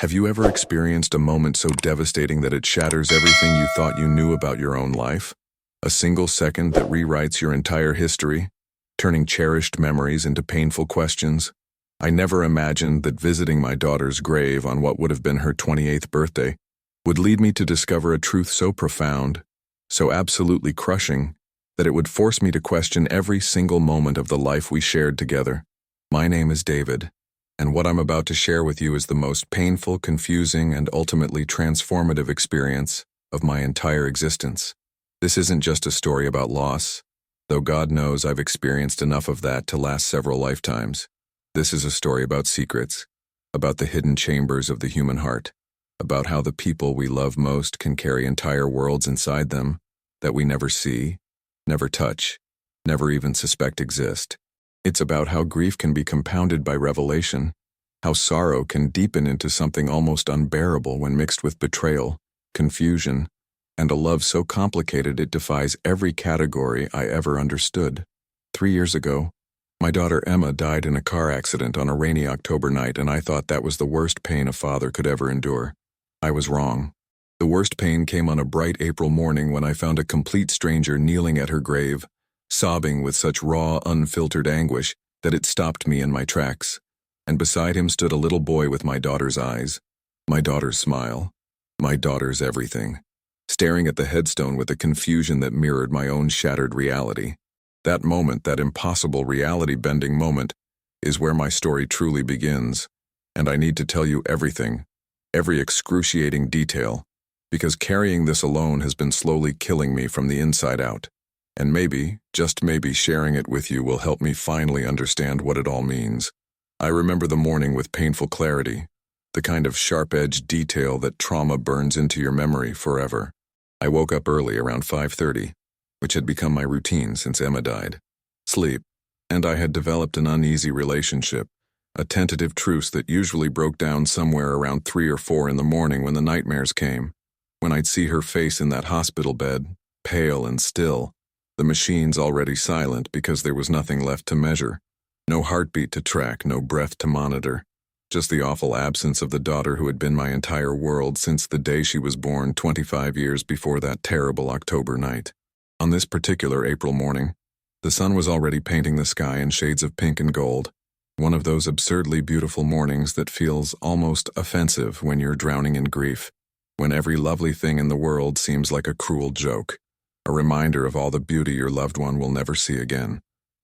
Have you ever experienced a moment so devastating that it shatters everything you thought you knew about your own life? A single second that rewrites your entire history, turning cherished memories into painful questions? I never imagined that visiting my daughter's grave on what would have been her 28th birthday would lead me to discover a truth so profound, so absolutely crushing, that it would force me to question every single moment of the life we shared together. My name is David, and what I'm about to share with you is the most painful, confusing, and ultimately transformative experience of my entire existence. This isn't just a story about loss, though God knows I've experienced enough of that to last several lifetimes. This is a story about secrets, about the hidden chambers of the human heart, about how the people we love most can carry entire worlds inside them that we never see, never touch, never even suspect exist. It's about how grief can be compounded by revelation, how sorrow can deepen into something almost unbearable when mixed with betrayal, confusion, and a love so complicated it defies every category I ever understood. 3 years ago, my daughter Emma died in a car accident on a rainy October night, and I thought that was the worst pain a father could ever endure. I was wrong. The worst pain came on a bright April morning when I found a complete stranger kneeling at her grave, sobbing with such raw, unfiltered anguish that it stopped me in my tracks. And beside him stood a little boy with my daughter's eyes, my daughter's smile, my daughter's everything, staring at the headstone with a confusion that mirrored my own shattered reality. That moment, that impossible reality-bending moment, is where my story truly begins. And I need to tell you everything, every excruciating detail, because carrying this alone has been slowly killing me from the inside out. And maybe, just maybe, sharing it with you will help me finally understand what it all means. I remember the morning with painful clarity, the kind of sharp-edged detail that trauma burns into your memory forever. I woke up early around 5:30, which had become my routine since Emma died. Sleep, and I had developed an uneasy relationship, a tentative truce that usually broke down somewhere around 3 or 4 in the morning when the nightmares came, when I'd see her face in that hospital bed, pale and still, the machines already silent because there was nothing left to measure. No heartbeat to track, no breath to monitor, just the awful absence of the daughter who had been my entire world since the day she was born 25 years before that terrible October night. On this particular April morning, the sun was already painting the sky in shades of pink and gold, one of those absurdly beautiful mornings that feels almost offensive when you're drowning in grief, when every lovely thing in the world seems like a cruel joke, a reminder of all the beauty your loved one will never see again.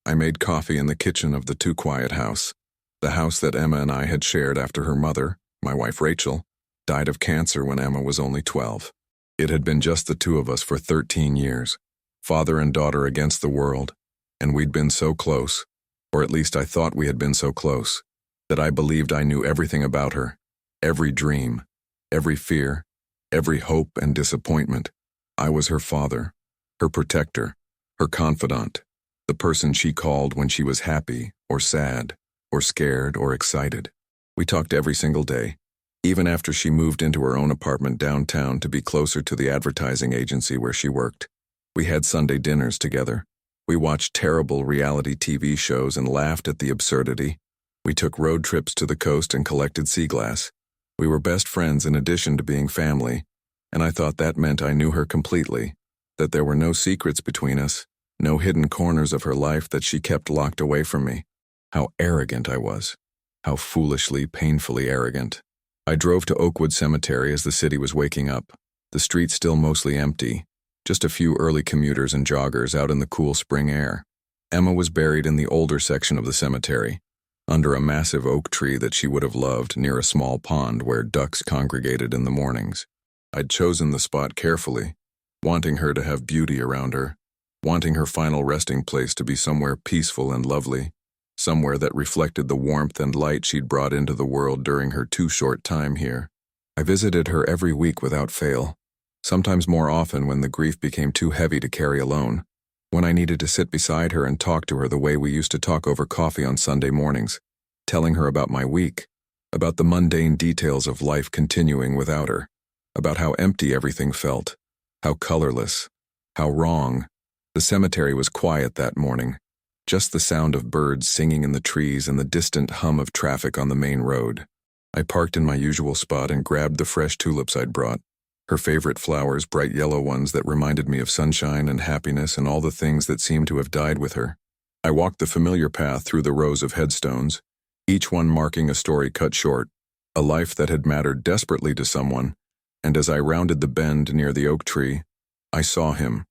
I made coffee in the kitchen of the Too Quiet house, the house that Emma and I had shared after her mother, my wife Rachel, died of cancer when Emma was only 12. It had been just the two of us for 13 years, father and daughter against the world, and we'd been so close, or at least I thought we had been so close, that I believed I knew everything about her, every dream, every fear, every hope and disappointment. I was her father, her protector, her confidant, the person she called when she was happy or sad or scared or excited. We talked every single day, even after she moved into her own apartment downtown to be closer to the advertising agency where she worked. We had Sunday dinners together. We watched terrible reality TV shows and laughed at the absurdity. We took road trips to the coast and collected sea glass. We were best friends in addition to being family, and I thought that meant I knew her completely, that there were no secrets between us, no hidden corners of her life that she kept locked away from me. How arrogant I was. How foolishly, painfully arrogant. I drove to Oakwood Cemetery as the city was waking up, the streets still mostly empty, just a few early commuters and joggers out in the cool spring air. Emma was buried in the older section of the cemetery, under a massive oak tree that she would have loved near a small pond where ducks congregated in the mornings. I'd chosen the spot carefully, wanting her to have beauty around her, wanting her final resting place to be somewhere peaceful and lovely, somewhere that reflected the warmth and light she'd brought into the world during her too short time here. I visited her every week without fail, sometimes more often when the grief became too heavy to carry alone, when I needed to sit beside her and talk to her the way we used to talk over coffee on Sunday mornings, telling her about my week, about the mundane details of life continuing without her, about how empty everything felt, how colorless, how wrong. The cemetery was quiet that morning, just the sound of birds singing in the trees and the distant hum of traffic on the main road. I parked in my usual spot and grabbed the fresh tulips I'd brought. Her favorite flowers, bright yellow ones that reminded me of sunshine and happiness and all the things that seemed to have died with her. I walked the familiar path through the rows of headstones, each one marking a story cut short, a life that had mattered desperately to someone, and as I rounded the bend near the oak tree, I saw him,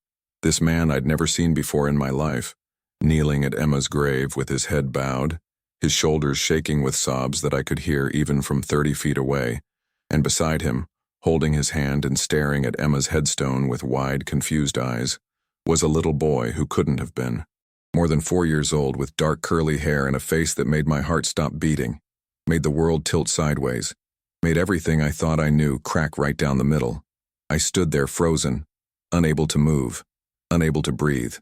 this man I'd never seen before in my life, kneeling at Emma's grave with his head bowed, his shoulders shaking with sobs that I could hear even from 30 feet away, and beside him, holding his hand and staring at Emma's headstone with wide, confused eyes, was a little boy who couldn't have been. More than 4 years old with dark curly hair and a face that made my heart stop beating, made the world tilt sideways, made everything I thought I knew crack right down the middle. I stood there frozen, unable to move, unable to breathe,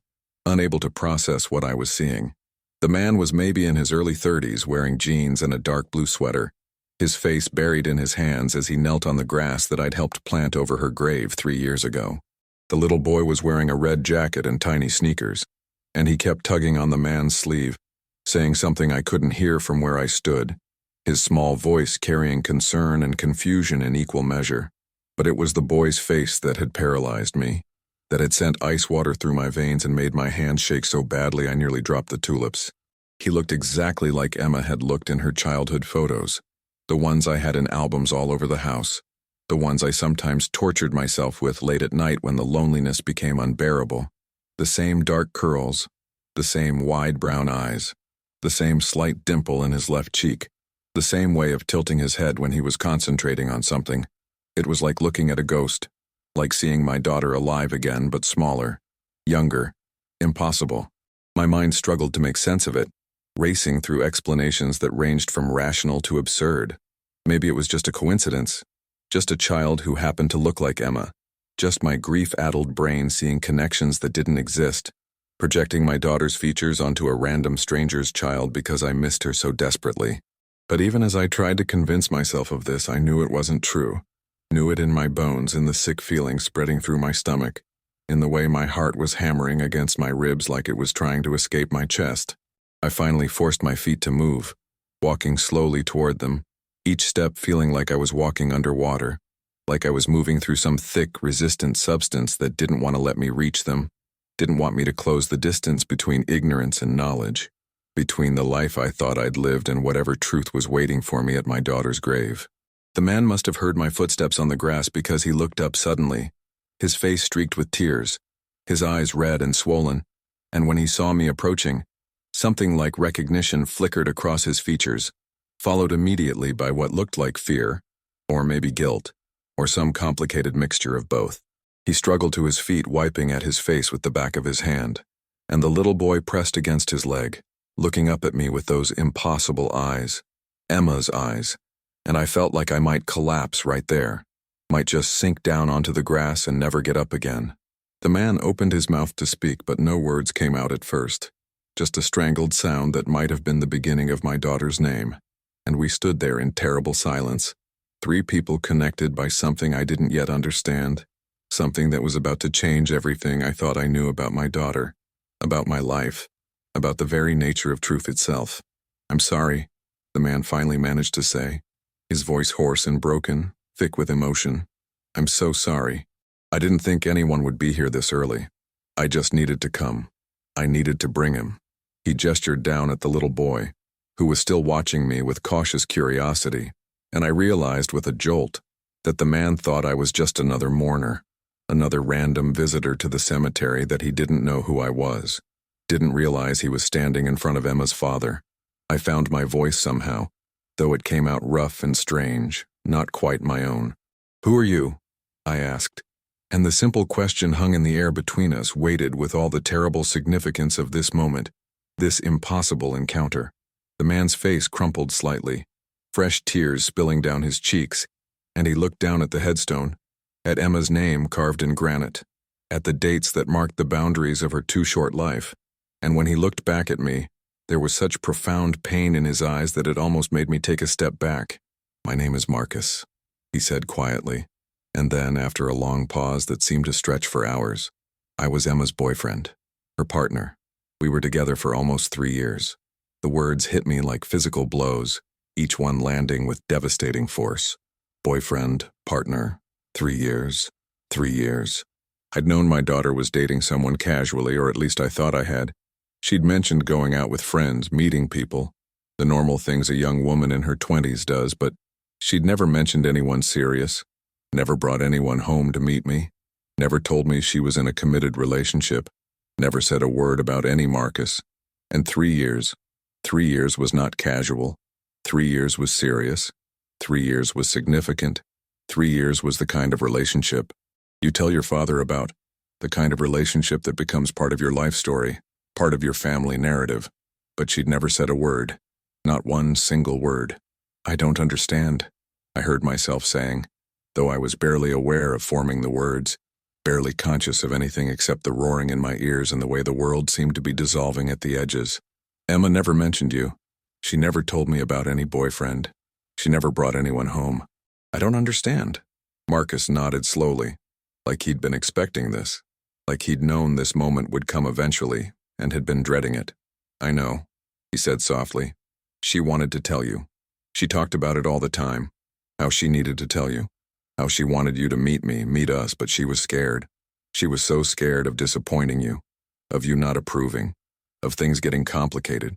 unable to process what I was seeing. The man was maybe in his early 30s, wearing jeans and a dark blue sweater, his face buried in his hands as he knelt on the grass that I'd helped plant over her grave 3 years ago. The little boy was wearing a red jacket and tiny sneakers, and he kept tugging on the man's sleeve, saying something I couldn't hear from where I stood, his small voice carrying concern and confusion in equal measure. But it was the boy's face that had paralyzed me, that had sent ice water through my veins and made my hands shake so badly I nearly dropped the tulips. He looked exactly like Emma had looked in her childhood photos, the ones I had in albums all over the house, the ones I sometimes tortured myself with late at night when the loneliness became unbearable. The same dark curls, the same wide brown eyes, the same slight dimple in his left cheek, the same way of tilting his head when he was concentrating on something. It was like looking at a ghost, like seeing my daughter alive again but smaller, younger, impossible. My mind struggled to make sense of it, racing through explanations that ranged from rational to absurd. Maybe it was just a coincidence, just a child who happened to look like Emma. Just my grief-addled brain seeing connections that didn't exist, projecting my daughter's features onto a random stranger's child because I missed her so desperately. But even as I tried to convince myself of this, I knew it wasn't true. Knew it in my bones, in the sick feeling spreading through my stomach, in the way my heart was hammering against my ribs like it was trying to escape my chest. I finally forced my feet to move, walking slowly toward them, each step feeling like I was walking underwater, like I was moving through some thick, resistant substance that didn't want to let me reach them, didn't want me to close the distance between ignorance and knowledge, between the life I thought I'd lived and whatever truth was waiting for me at my daughter's grave. The man must have heard my footsteps on the grass because he looked up suddenly, his face streaked with tears, his eyes red and swollen, and when he saw me approaching, something like recognition flickered across his features, followed immediately by what looked like fear, or maybe guilt, or some complicated mixture of both. He struggled to his feet, wiping at his face with the back of his hand, and the little boy pressed against his leg, looking up at me with those impossible eyes, Emma's eyes, and I felt like I might collapse right there, might just sink down onto the grass and never get up again. The man opened his mouth to speak, but no words came out at first, just a strangled sound that might have been the beginning of my daughter's name, and we stood there in terrible silence. 3 people connected by something I didn't yet understand, something that was about to change everything I thought I knew about my daughter, about my life, about the very nature of truth itself. "I'm sorry," the man finally managed to say, his voice hoarse and broken, thick with emotion. "I'm so sorry. I didn't think anyone would be here this early. I just needed to come. I needed to bring him." He gestured down at the little boy, who was still watching me with cautious curiosity, and I realized with a jolt that the man thought I was just another mourner, another random visitor to the cemetery, that he didn't know who I was, didn't realize he was standing in front of Emma's father. I found my voice somehow, though it came out rough and strange, not quite my own. "Who are you?" I asked, and the simple question hung in the air between us, weighted with all the terrible significance of this moment, this impossible encounter. The man's face crumpled slightly, fresh tears spilling down his cheeks, and he looked down at the headstone, at Emma's name carved in granite, at the dates that marked the boundaries of her too short life, and when he looked back at me, there was such profound pain in his eyes that it almost made me take a step back. "My name is Marcus," he said quietly, and then, after a long pause that seemed to stretch for hours, "I was Emma's boyfriend, her partner. We were together for almost 3 years." The words hit me like physical blows, each one landing with devastating force. Boyfriend, partner, 3 years, 3 years. I'd known my daughter was dating someone casually, or at least I thought I had. She'd mentioned going out with friends, meeting people, the normal things a young woman in her 20s does, but she'd never mentioned anyone serious, never brought anyone home to meet me, never told me she was in a committed relationship, never said a word about any Marcus. And 3 years. 3 years was not casual. 3 years was serious. 3 years was significant. 3 years was the kind of relationship you tell your father about, the kind of relationship that becomes part of your life story, part of your family narrative. But she'd never said a word, not one single word. I don't understand, I heard myself saying, though I was barely aware of forming the words, barely conscious of anything except the roaring in my ears and the way the world seemed to be dissolving at the edges. Emma never mentioned you. She never told me about any boyfriend. She never brought anyone home. I don't understand. Marcus nodded slowly, like he'd been expecting this, like he'd known this moment would come eventually and had been dreading it. I know, he said softly. She wanted to tell you. She talked about it all the time, how she needed to tell you, how she wanted you to meet me, meet us, but she was scared. She was so scared of disappointing you, of you not approving, of things getting complicated.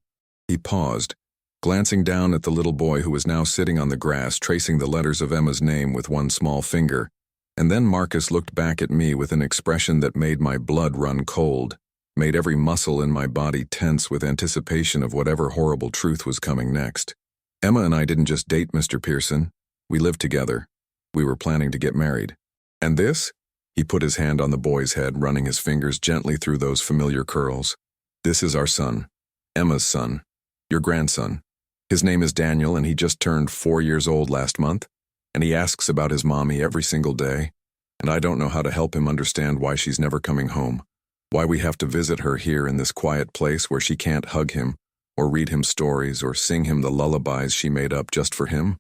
He paused, glancing down at the little boy who was now sitting on the grass, tracing the letters of Emma's name with one small finger. And then Marcus looked back at me with an expression that made my blood run cold, made every muscle in my body tense with anticipation of whatever horrible truth was coming next. Emma and I didn't just date, Mr. Pearson. We lived together. We were planning to get married. And this? He put his hand on the boy's head, running his fingers gently through those familiar curls. This is our son, Emma's son, your grandson. His name is Daniel, and he just turned 4 years old last month. And he asks about his mommy every single day, and I don't know how to help him understand why she's never coming home, why we have to visit her here in this quiet place where she can't hug him, or read him stories, or sing him the lullabies she made up just for him.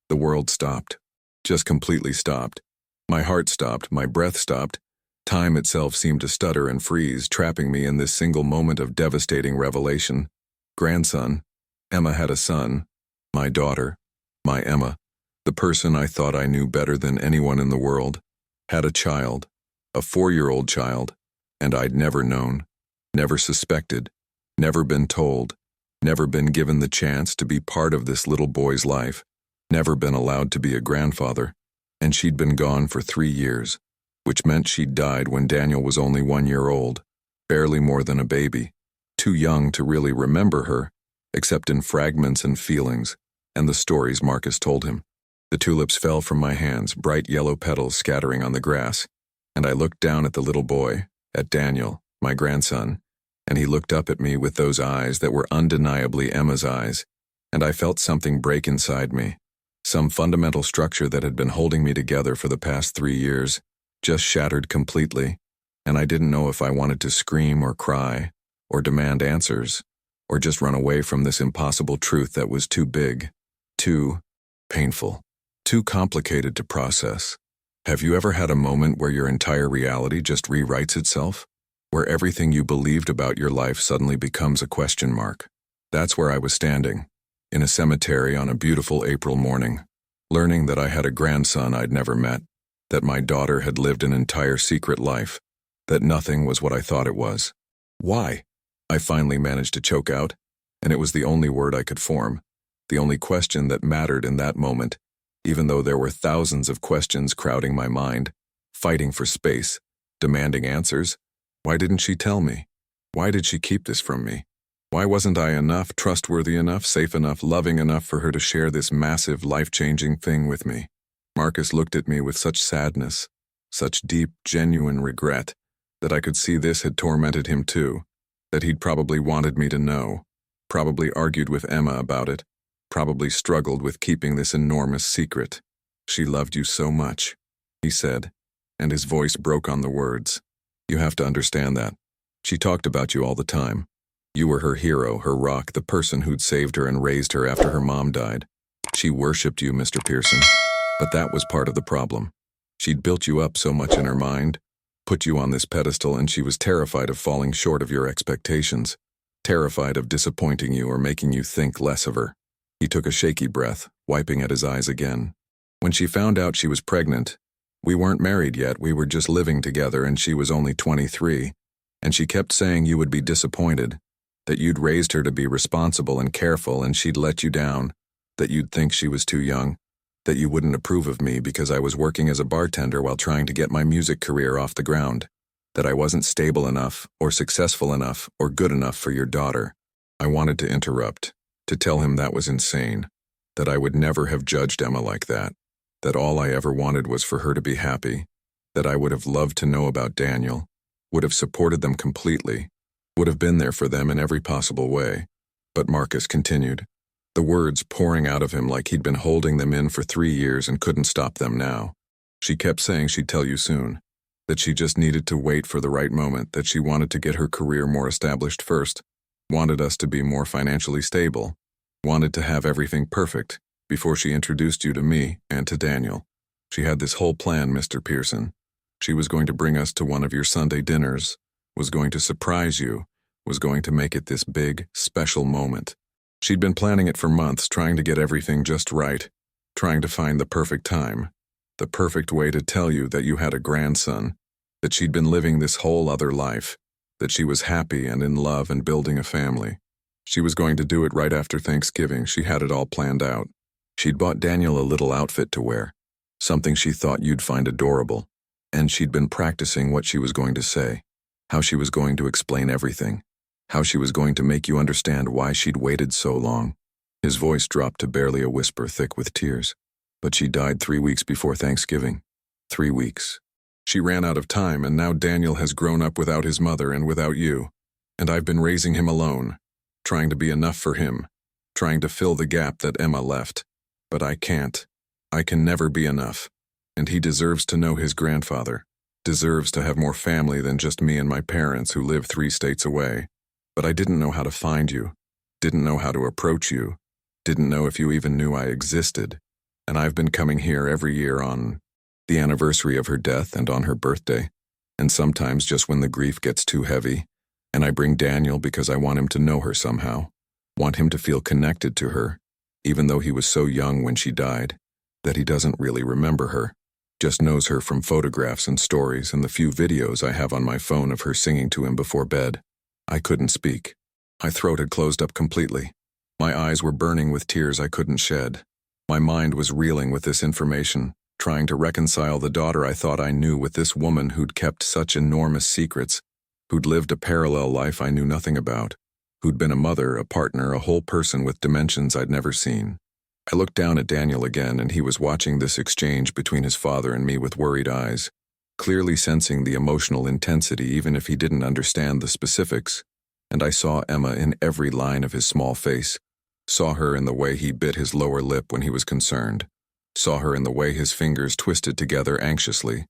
The world stopped, just completely stopped. My heart stopped, my breath stopped. Time itself seemed to stutter and freeze, trapping me in this single moment of devastating revelation. Grandson, Emma had a son, my daughter, my Emma. The person I thought I knew better than anyone in the world, had a child, a 4-year-old child, and I'd never known, never suspected, never been told, never been given the chance to be part of this little boy's life, never been allowed to be a grandfather, and she'd been gone for 3 years, which meant she'd died when Daniel was only 1 year old, barely more than a baby, too young to really remember her, except in fragments and feelings, and the stories Marcus told him. The tulips fell from my hands, bright yellow petals scattering on the grass, and I looked down at the little boy, at Daniel, my grandson, and he looked up at me with those eyes that were undeniably Emma's eyes, and I felt something break inside me. Some fundamental structure that had been holding me together for the past 3 years just shattered completely, and I didn't know if I wanted to scream or cry, or demand answers, or just run away from this impossible truth that was too big, too painful. Too complicated to process. Have you ever had a moment where your entire reality just rewrites itself? Where everything you believed about your life suddenly becomes a question mark? That's where I was standing, in a cemetery on a beautiful April morning, learning that I had a grandson I'd never met, that my daughter had lived an entire secret life, that nothing was what I thought it was. Why? I finally managed to choke out, and it was the only word I could form, the only question that mattered in that moment. Even though there were thousands of questions crowding my mind, fighting for space, demanding answers. Why didn't she tell me? Why did she keep this from me? Why wasn't I enough, trustworthy enough, safe enough, loving enough for her to share this massive, life-changing thing with me? Marcus looked at me with such sadness, such deep, genuine regret, that I could see this had tormented him too, that he'd probably wanted me to know, probably argued with Emma about it, probably struggled with keeping this enormous secret. She loved you so much, he said, and his voice broke on the words. You have to understand that. She talked about you all the time. You were her hero, her rock, the person who'd saved her and raised her after her mom died. She worshipped you, Mr. Pearson, but that was part of the problem. She'd built you up so much in her mind, put you on this pedestal, and she was terrified of falling short of your expectations, terrified of disappointing you or making you think less of her. He took a shaky breath, wiping at his eyes again. When she found out she was pregnant, we weren't married yet, we were just living together, and she was only 23, and she kept saying you would be disappointed, that you'd raised her to be responsible and careful and she'd let you down, that you'd think she was too young, that you wouldn't approve of me because I was working as a bartender while trying to get my music career off the ground, that I wasn't stable enough or successful enough or good enough for your daughter. I wanted to interrupt, to tell him that was insane, that I would never have judged Emma like that all I ever wanted was for her to be happy, that I would have loved to know about Daniel, would have supported them completely, would have been there for them in every possible way. But Marcus continued, the words pouring out of him like he'd been holding them in for 3 years and couldn't stop them now. She kept saying she'd tell you soon, that she just needed to wait for the right moment, that she wanted to get her career more established first, wanted us to be more financially stable, wanted to have everything perfect before she introduced you to me and to Daniel. She had this whole plan, Mr. Pearson. She was going to bring us to one of your Sunday dinners, was going to surprise you, was going to make it this big, special moment. She'd been planning it for months, trying to get everything just right, trying to find the perfect time, the perfect way to tell you that you had a grandson, that she'd been living this whole other life, that she was happy and in love and building a family. She was going to do it right after Thanksgiving. She had it all planned out. She'd bought Daniel a little outfit to wear, something she thought you'd find adorable, and she'd been practicing what she was going to say, how she was going to explain everything, how she was going to make you understand why she'd waited so long. His voice dropped to barely a whisper, thick with tears. But she died 3 weeks before Thanksgiving. 3 weeks. She ran out of time, and now Daniel has grown up without his mother and without you. And I've been raising him alone, trying to be enough for him, trying to fill the gap that Emma left. But I can't. I can never be enough. And he deserves to know his grandfather, deserves to have more family than just me and my parents who live 3 states away. But I didn't know how to find you, didn't know how to approach you, didn't know if you even knew I existed. And I've been coming here every year on the anniversary of her death and on her birthday, and sometimes just when the grief gets too heavy, and I bring Daniel because I want him to know her somehow, want him to feel connected to her, even though he was so young when she died, that he doesn't really remember her, just knows her from photographs and stories and the few videos I have on my phone of her singing to him before bed. I couldn't speak. My throat had closed up completely. My eyes were burning with tears I couldn't shed. My mind was reeling with this information, trying to reconcile the daughter I thought I knew with this woman who'd kept such enormous secrets, who'd lived a parallel life I knew nothing about, who'd been a mother, a partner, a whole person with dimensions I'd never seen. I looked down at Daniel again, and he was watching this exchange between his father and me with worried eyes, clearly sensing the emotional intensity even if he didn't understand the specifics. And I saw Emma in every line of his small face, saw her in the way he bit his lower lip when he was concerned, saw her in the way his fingers twisted together anxiously,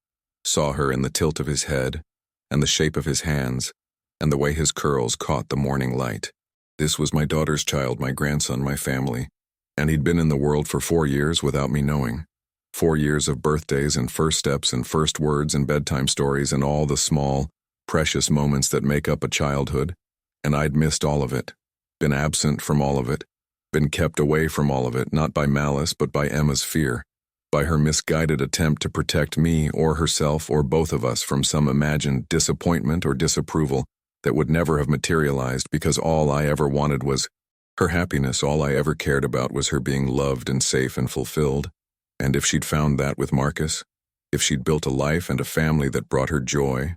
saw her in the tilt of his head, and the shape of his hands, and the way his curls caught the morning light. This was my daughter's child, my grandson, my family, and he'd been in the world for 4 years without me knowing. 4 years of birthdays and first steps and first words and bedtime stories and all the small, precious moments that make up a childhood, and I'd missed all of it, been absent from all of it, been kept away from all of it, not by malice but by Emma's fear, by her misguided attempt to protect me or herself or both of us from some imagined disappointment or disapproval that would never have materialized, because all I ever wanted was her happiness. All I ever cared about was her being loved and safe and fulfilled. And if she'd found that with Marcus, if she'd built a life and a family that brought her joy,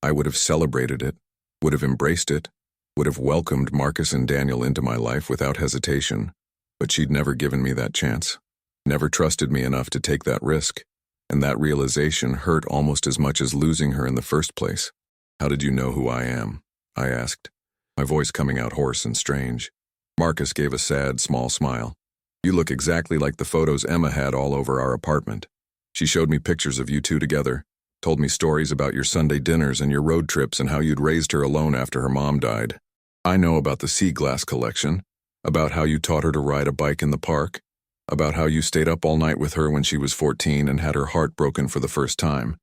I would have celebrated it, would have embraced it, would have welcomed Marcus and Daniel into my life without hesitation. But she'd never given me that chance, never trusted me enough to take that risk, and that realization hurt almost as much as losing her in the first place. "How did you know who I am?" I asked, my voice coming out hoarse and strange. Marcus gave a sad, small smile. "You look exactly like the photos Emma had all over our apartment. She showed me pictures of you two together, told me stories about your Sunday dinners and your road trips and how you'd raised her alone after her mom died. I know about the sea glass collection, about how you taught her to ride a bike in the park, about how you stayed up all night with her when she was 14 and had her heart broken for the first time,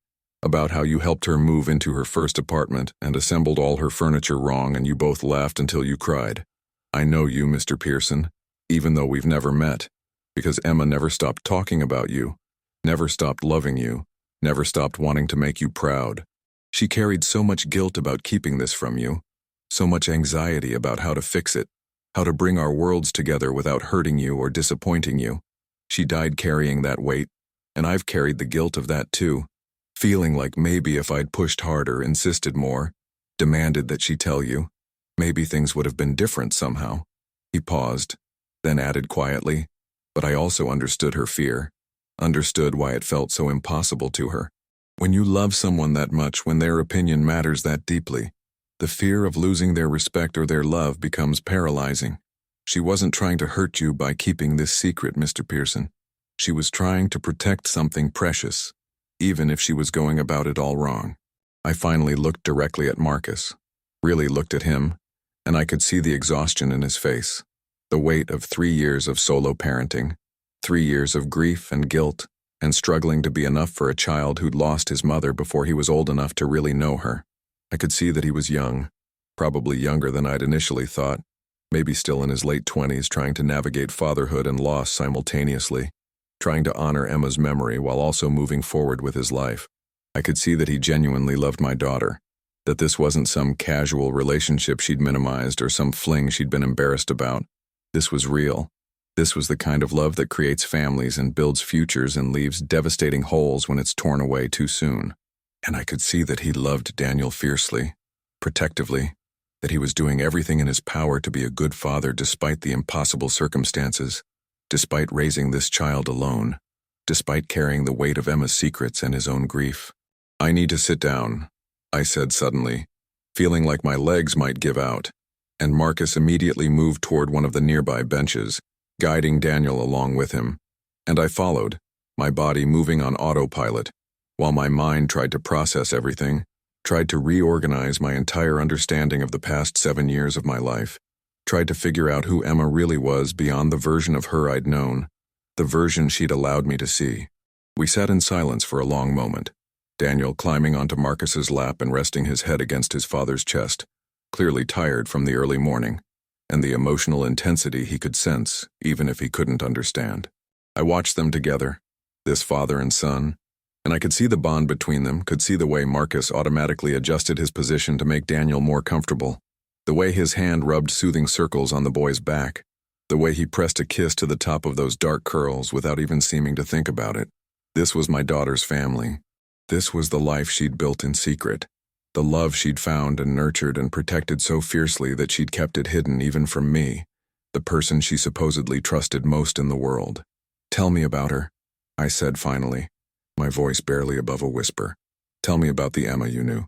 about how you helped her move into her first apartment and assembled all her furniture wrong and you both laughed until you cried. I know you, Mr. Pearson, even though we've never met, because Emma never stopped talking about you, never stopped loving you, never stopped wanting to make you proud. She carried so much guilt about keeping this from you, so much anxiety about how to fix it, how to bring our worlds together without hurting you or disappointing you. She died carrying that weight, and I've carried the guilt of that too, feeling like maybe if I'd pushed harder, insisted more, demanded that she tell you, maybe things would have been different somehow. He paused, then added quietly, but I also understood her fear, understood why it felt so impossible to her. When you love someone that much, when their opinion matters that deeply, the fear of losing their respect or their love becomes paralyzing. She wasn't trying to hurt you by keeping this secret, Mr. Pearson. She was trying to protect something precious, even if she was going about it all wrong. I finally looked directly at Marcus, really looked at him, and I could see the exhaustion in his face, the weight of 3 years of solo parenting, 3 years of grief and guilt, and struggling to be enough for a child who'd lost his mother before he was old enough to really know her. I could see that he was young, probably younger than I'd initially thought, maybe still in his late 20s, trying to navigate fatherhood and loss simultaneously, trying to honor Emma's memory while also moving forward with his life. I could see that he genuinely loved my daughter, that this wasn't some casual relationship she'd minimized or some fling she'd been embarrassed about. This was real. This was the kind of love that creates families and builds futures and leaves devastating holes when it's torn away too soon. And I could see that he loved Daniel fiercely, protectively, that he was doing everything in his power to be a good father despite the impossible circumstances, despite raising this child alone, despite carrying the weight of Emma's secrets and his own grief. "I need to sit down," I said suddenly, feeling like my legs might give out, and Marcus immediately moved toward one of the nearby benches, guiding Daniel along with him, and I followed, my body moving on autopilot, while my mind tried to process everything, tried to reorganize my entire understanding of the past 7 years of my life, tried to figure out who Emma really was beyond the version of her I'd known, the version she'd allowed me to see. We sat in silence for a long moment, Daniel climbing onto Marcus's lap and resting his head against his father's chest, clearly tired from the early morning, and the emotional intensity he could sense, even if he couldn't understand. I watched them together, this father and son, and I could see the bond between them, could see the way Marcus automatically adjusted his position to make Daniel more comfortable, the way his hand rubbed soothing circles on the boy's back, the way he pressed a kiss to the top of those dark curls without even seeming to think about it. This was my daughter's family. This was the life she'd built in secret, the love she'd found and nurtured and protected so fiercely that she'd kept it hidden even from me, the person she supposedly trusted most in the world. "Tell me about her," I said finally, my voice barely above a whisper. "Tell me about the Emma you knew.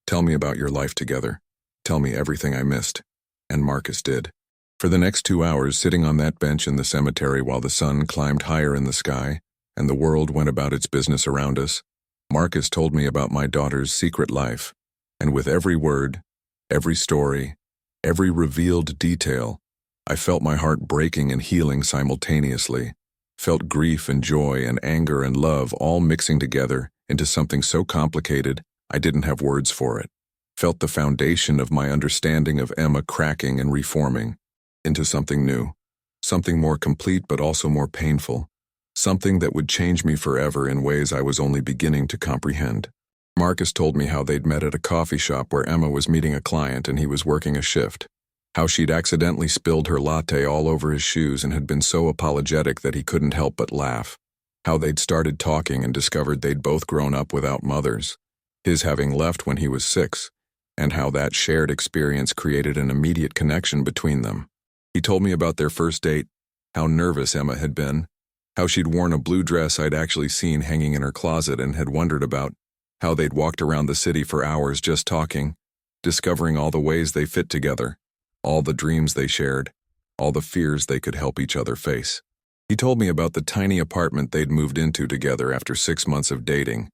Tell me about your life together. Tell me everything I missed." And Marcus did. For the next 2 hours, sitting on that bench in the cemetery while the sun climbed higher in the sky and the world went about its business around us, Marcus told me about my daughter's secret life, and with every word, every story, every revealed detail, I felt my heart breaking and healing simultaneously, felt grief and joy and anger and love all mixing together into something so complicated I didn't have words for it, felt the foundation of my understanding of Emma cracking and reforming into something new, something more complete but also more painful, something that would change me forever in ways I was only beginning to comprehend. Marcus told me how they'd met at a coffee shop where Emma was meeting a client and he was working a shift, how she'd accidentally spilled her latte all over his shoes and had been so apologetic that he couldn't help but laugh, how they'd started talking and discovered they'd both grown up without mothers, his having left when he was 6, and how that shared experience created an immediate connection between them. He told me about their first date, how nervous Emma had been, how she'd worn a blue dress I'd actually seen hanging in her closet and had wondered about, how they'd walked around the city for hours just talking, discovering all the ways they fit together, all the dreams they shared, all the fears they could help each other face. He told me about the tiny apartment they'd moved into together after 6 months of dating,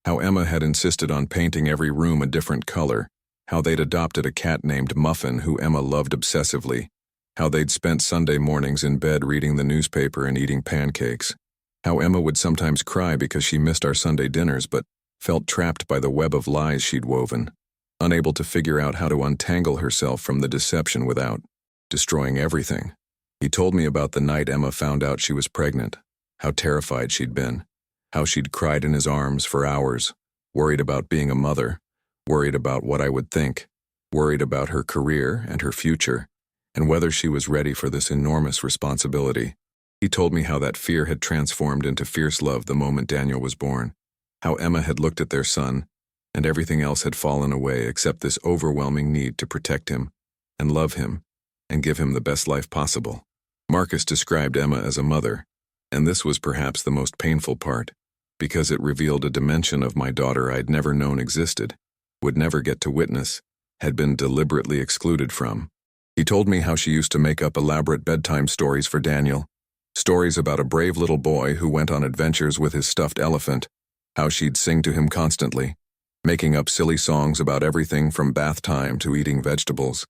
how Emma had insisted on painting every room a different color, how they'd adopted a cat named Muffin who Emma loved obsessively, how they'd spent Sunday mornings in bed reading the newspaper and eating pancakes, how Emma would sometimes cry because she missed our Sunday dinners but felt trapped by the web of lies she'd woven, unable to figure out how to untangle herself from the deception without destroying everything, He told me about the night Emma found out she was pregnant, how terrified she'd been, how she'd cried in his arms for hours, worried about being a mother, worried about what I would think, worried about her career and her future, and whether she was ready for this enormous responsibility. He told me how that fear had transformed into fierce love the moment Daniel was born, how Emma had looked at their son, and everything else had fallen away except this overwhelming need to protect him, and love him, and give him the best life possible. Marcus described Emma as a mother, and this was perhaps the most painful part, because it revealed a dimension of my daughter I'd never known existed, would never get to witness, had been deliberately excluded from. He told me how she used to make up elaborate bedtime stories for Daniel, stories about a brave little boy who went on adventures with his stuffed elephant, how she'd sing to him constantly, making up silly songs about everything from bath time to eating vegetables,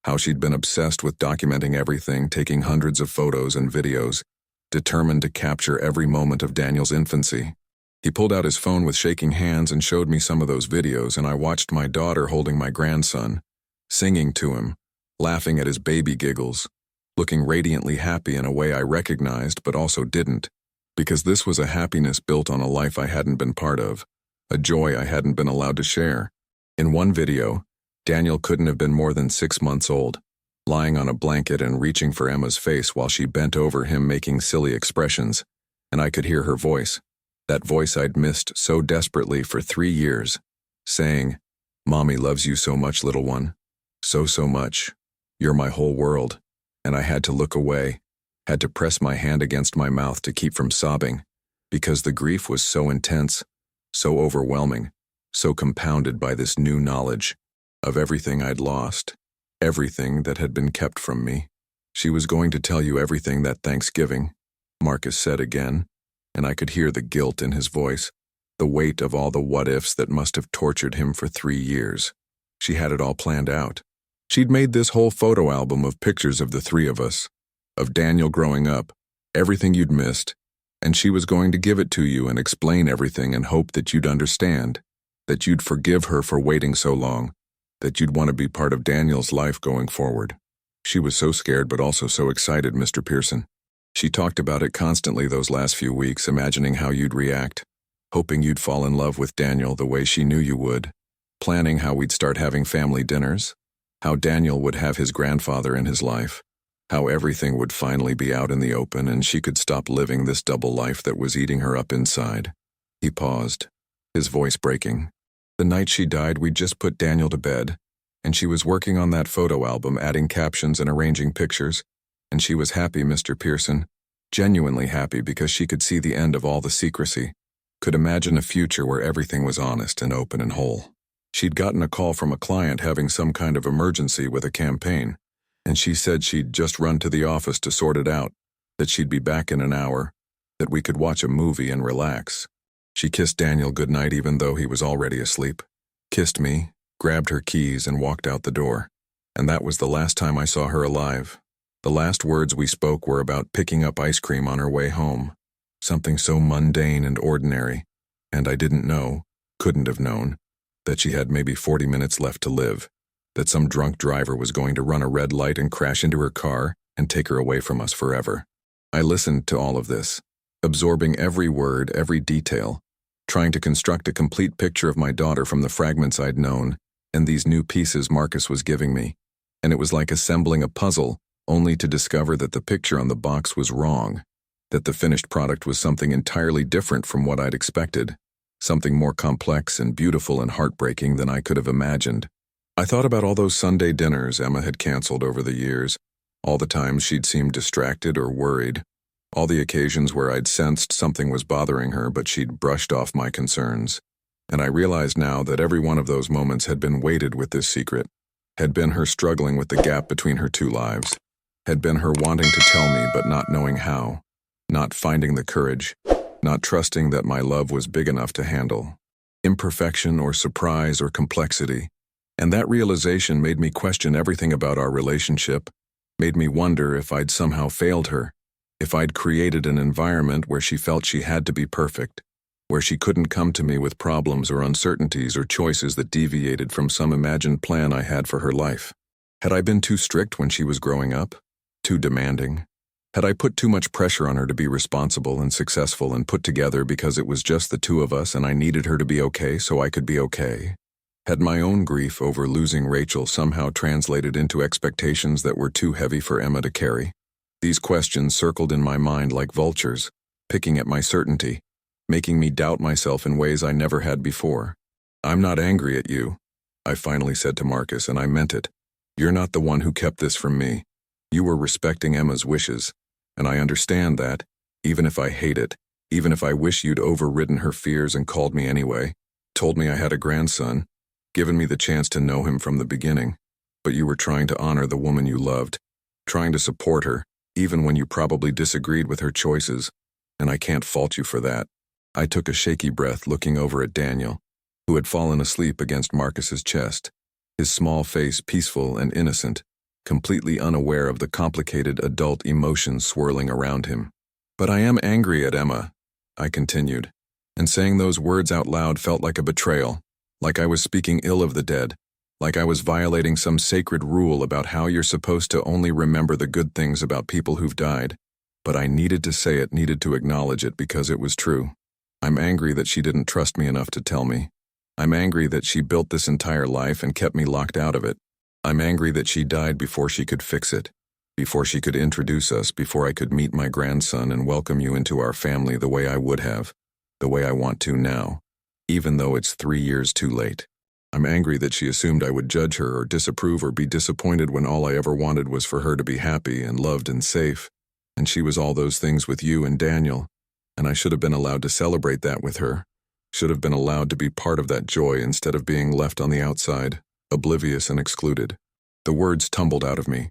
how she'd been obsessed with documenting everything, taking hundreds of photos and videos, determined to capture every moment of Daniel's infancy. He pulled out his phone with shaking hands and showed me some of those videos, and I watched my daughter holding my grandson, singing to him, laughing at his baby giggles, looking radiantly happy in a way I recognized but also didn't, because this was a happiness built on a life I hadn't been part of, a joy I hadn't been allowed to share. In one video, Daniel couldn't have been more than 6 months old, lying on a blanket and reaching for Emma's face while she bent over him making silly expressions, and I could hear her voice, that voice I'd missed so desperately for 3 years, saying, "Mommy loves you so much, little one. So much. You're my whole world." And I had to look away, had to press my hand against my mouth to keep from sobbing, because the grief was so intense, so overwhelming, so compounded by this new knowledge of everything I'd lost, everything that had been kept from me. "She was going to tell you everything that Thanksgiving," Marcus said again, and I could hear the guilt in his voice, the weight of all the what-ifs that must have tortured him for 3 years. She had it all planned out. She'd made this whole photo album of pictures of the 3 of us, of Daniel growing up, everything you'd missed, and she was going to give it to you and explain everything and hope that you'd understand, that you'd forgive her for waiting so long, that you'd want to be part of Daniel's life going forward. She was so scared but also so excited, Mr. Pearson. She talked about it constantly those last few weeks, imagining how you'd react, hoping you'd fall in love with Daniel the way she knew you would, planning how we'd start having family dinners, how Daniel would have his grandfather in his life, how everything would finally be out in the open and she could stop living this double life that was eating her up inside. He paused, his voice breaking. "The night she died, we'd just put Daniel to bed, and she was working on that photo album, adding captions and arranging pictures, and she was happy, Mr. Pearson, genuinely happy because she could see the end of all the secrecy, could imagine a future where everything was honest and open and whole. She'd gotten a call from a client having some kind of emergency with a campaign, and she said she'd just run to the office to sort it out, that she'd be back in an hour, that we could watch a movie and relax. She kissed Daniel goodnight even though he was already asleep, kissed me, grabbed her keys and walked out the door, and that was the last time I saw her alive. The last words we spoke were about picking up ice cream on her way home, something so mundane and ordinary, and I didn't know, couldn't have known, that she had maybe 40 minutes left to live, that some drunk driver was going to run a red light and crash into her car and take her away from us forever. I listened to all of this, absorbing every word, every detail, trying to construct a complete picture of my daughter from the fragments I'd known and these new pieces Marcus was giving me, and it was like assembling a puzzle, only to discover that the picture on the box was wrong, that the finished product was something entirely different from what I'd expected, something more complex and beautiful and heartbreaking than I could have imagined. I thought about all those Sunday dinners Emma had canceled over the years, all the times she'd seemed distracted or worried, all the occasions where I'd sensed something was bothering her but she'd brushed off my concerns. And I realized now that every one of those moments had been weighted with this secret, had been her struggling with the gap between her 2 lives, had been her wanting to tell me but not knowing how, not finding the courage, not trusting that my love was big enough to handle imperfection or surprise or complexity. And that realization made me question everything about our relationship, made me wonder if I'd somehow failed her, if I'd created an environment where she felt she had to be perfect, where she couldn't come to me with problems or uncertainties or choices that deviated from some imagined plan I had for her life. Had I been too strict when she was growing up? Too demanding? Had I put too much pressure on her to be responsible and successful and put together because it was just the two of us and I needed her to be okay so I could be okay? Had my own grief over losing Rachel somehow translated into expectations that were too heavy for Emma to carry? These questions circled in my mind like vultures, picking at my certainty, making me doubt myself in ways I never had before. "I'm not angry at you," I finally said to Marcus, and I meant it. "You're not the one who kept this from me. You were respecting Emma's wishes, and I understand that, even if I hate it, even if I wish you'd overridden her fears and called me anyway, told me I had a grandson, given me the chance to know him from the beginning. But you were trying to honor the woman you loved, trying to support her, even when you probably disagreed with her choices, and I can't fault you for that." I took a shaky breath, looking over at Daniel, who had fallen asleep against Marcus's chest, his small face peaceful and innocent, completely unaware of the complicated adult emotions swirling around him. "But I am angry at Emma," I continued, and saying those words out loud felt like a betrayal, like I was speaking ill of the dead, like I was violating some sacred rule about how you're supposed to only remember the good things about people who've died. But I needed to say it, needed to acknowledge it because it was true. I'm angry that she didn't trust me enough to tell me. I'm angry that she built this entire life and kept me locked out of it. I'm angry that she died before she could fix it, before she could introduce us, before I could meet my grandson and welcome you into our family the way I would have, the way I want to now, even though it's 3 years too late. I'm angry that she assumed I would judge her or disapprove or be disappointed when all I ever wanted was for her to be happy and loved and safe, and she was all those things with you and Daniel, and I should have been allowed to celebrate that with her, should have been allowed to be part of that joy instead of being left on the outside, oblivious and excluded. The words tumbled out of me.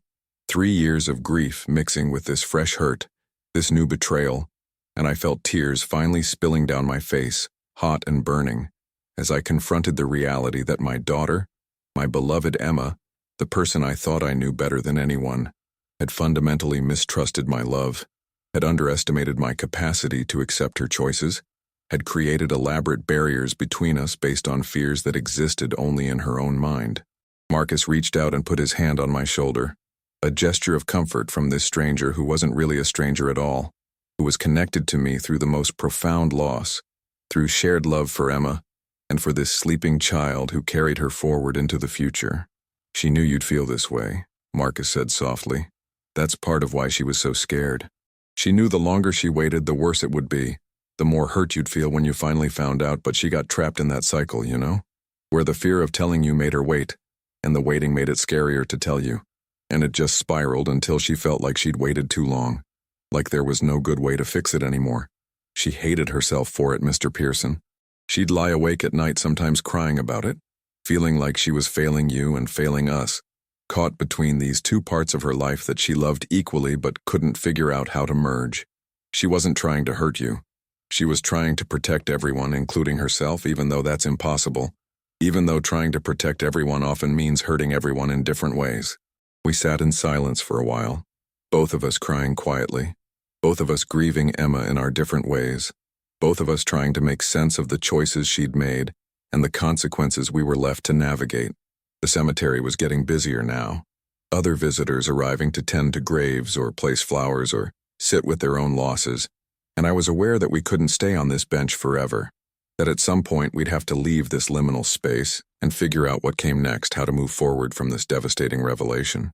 3 years of grief mixing with this fresh hurt, this new betrayal, and I felt tears finally spilling down my face, hot and burning, as I confronted the reality that my daughter, my beloved Emma, the person I thought I knew better than anyone, had fundamentally mistrusted my love, had underestimated my capacity to accept her choices, had created elaborate barriers between us based on fears that existed only in her own mind. Marcus reached out and put his hand on my shoulder, a gesture of comfort from this stranger who wasn't really a stranger at all, who was connected to me through the most profound loss, through shared love for Emma, and for this sleeping child who carried her forward into the future. "She knew you'd feel this way," Marcus said softly. "That's part of why she was so scared. She knew the longer she waited, the worse it would be, the more hurt you'd feel when you finally found out, but she got trapped in that cycle, you know? Where the fear of telling you made her wait, and the waiting made it scarier to tell you, and it just spiraled until she felt like she'd waited too long, like there was no good way to fix it anymore. She hated herself for it, Mr. Pearson. She'd lie awake at night sometimes crying about it, feeling like she was failing you and failing us, caught between these two parts of her life that she loved equally but couldn't figure out how to merge. She wasn't trying to hurt you. She was trying to protect everyone, including herself, even though that's impossible, even though trying to protect everyone often means hurting everyone in different ways. We sat in silence for a while, both of us crying quietly, both of us grieving Emma in our different ways, both of us trying to make sense of the choices she'd made and the consequences we were left to navigate. The cemetery was getting busier now, other visitors arriving to tend to graves or place flowers or sit with their own losses, and I was aware that we couldn't stay on this bench forever, that at some point we'd have to leave this liminal space and figure out what came next, how to move forward from this devastating revelation.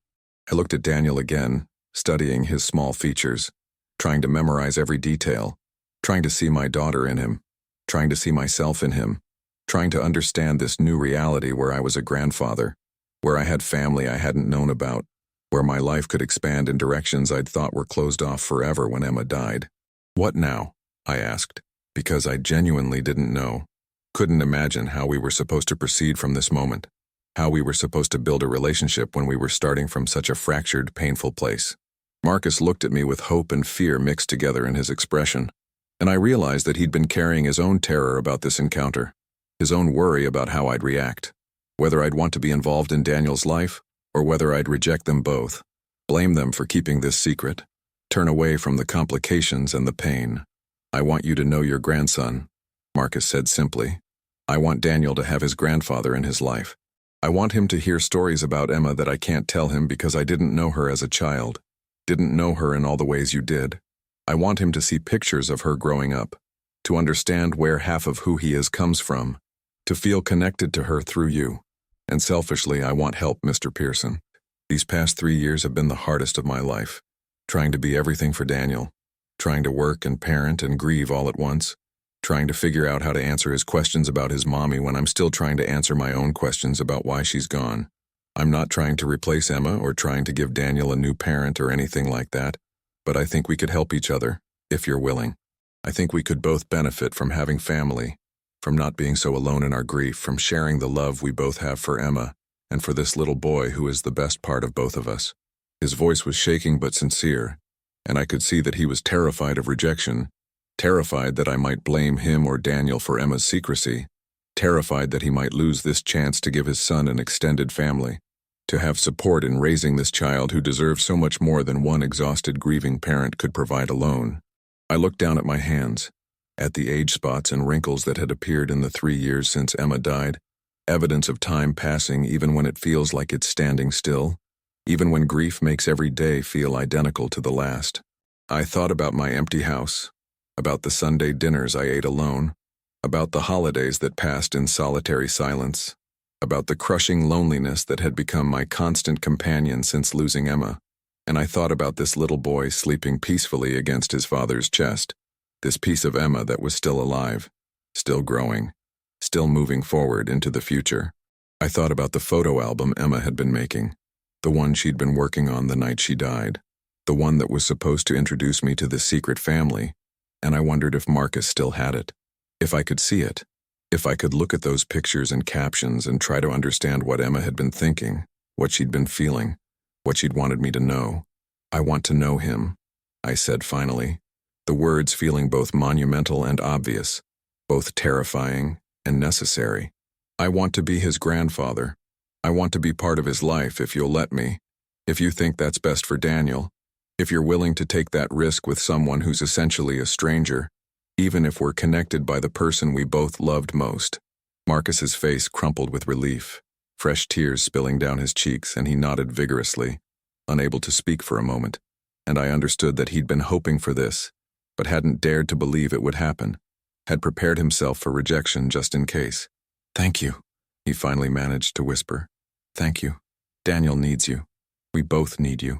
I looked at Daniel again, studying his small features, trying to memorize every detail, trying to see my daughter in him, trying to see myself in him, trying to understand this new reality where I was a grandfather, where I had family I hadn't known about, where my life could expand in directions I'd thought were closed off forever when Emma died. "What now?" I asked, because I genuinely didn't know, couldn't imagine how we were supposed to proceed from this moment, how we were supposed to build a relationship when we were starting from such a fractured, painful place. Marcus looked at me with hope and fear mixed together in his expression, and I realized that he'd been carrying his own terror about this encounter, his own worry about how I'd react, whether I'd want to be involved in Daniel's life, or whether I'd reject them both, blame them for keeping this secret, turn away from the complications and the pain. "I want you to know your grandson," Marcus said simply. "I want Daniel to have his grandfather in his life. I want him to hear stories about Emma that I can't tell him because I didn't know her as a child. didn't know her in all the ways you did. I want him to see pictures of her growing up, to understand where half of who he is comes from, to feel connected to her through you. And selfishly, I want help, Mr. Pearson. These past 3 years have been the hardest of my life, trying to be everything for Daniel, trying to work and parent and grieve all at once, trying to figure out how to answer his questions about his mommy when I'm still trying to answer my own questions about why she's gone. I'm not trying to replace Emma or trying to give Daniel a new parent or anything like that, but I think we could help each other, if you're willing. I think we could both benefit from having family, from not being so alone in our grief, from sharing the love we both have for Emma and for this little boy who is the best part of both of us. His voice was shaking but sincere, and I could see that he was terrified of rejection, terrified that I might blame him or Daniel for Emma's secrecy, terrified that he might lose this chance to give his son an extended family, to have support in raising this child who deserves so much more than one exhausted grieving parent could provide alone. I looked down at my hands, at the age spots and wrinkles that had appeared in the 3 years since Emma died, evidence of time passing even when it feels like it's standing still, even when grief makes every day feel identical to the last. I thought about my empty house, about the Sunday dinners I ate alone, about the holidays that passed in solitary silence, about the crushing loneliness that had become my constant companion since losing Emma, and I thought about this little boy sleeping peacefully against his father's chest, this piece of Emma that was still alive, still growing, still moving forward into the future. I thought about the photo album Emma had been making, the one she'd been working on the night she died, the one that was supposed to introduce me to this secret family, and I wondered if Marcus still had it, if I could see it, if I could look at those pictures and captions and try to understand what Emma had been thinking, what she'd been feeling, what she'd wanted me to know. I want to know him, I said finally, the words feeling both monumental and obvious, both terrifying and necessary. I want to be his grandfather. I want to be part of his life if you'll let me, if you think that's best for Daniel, if you're willing to take that risk with someone who's essentially a stranger, even if we're connected by the person we both loved most. Marcus's face crumpled with relief, fresh tears spilling down his cheeks, and he nodded vigorously, unable to speak for a moment, and I understood that he'd been hoping for this, but hadn't dared to believe it would happen, had prepared himself for rejection just in case. "Thank you," he finally managed to whisper. "Thank you. Daniel needs you. We both need you.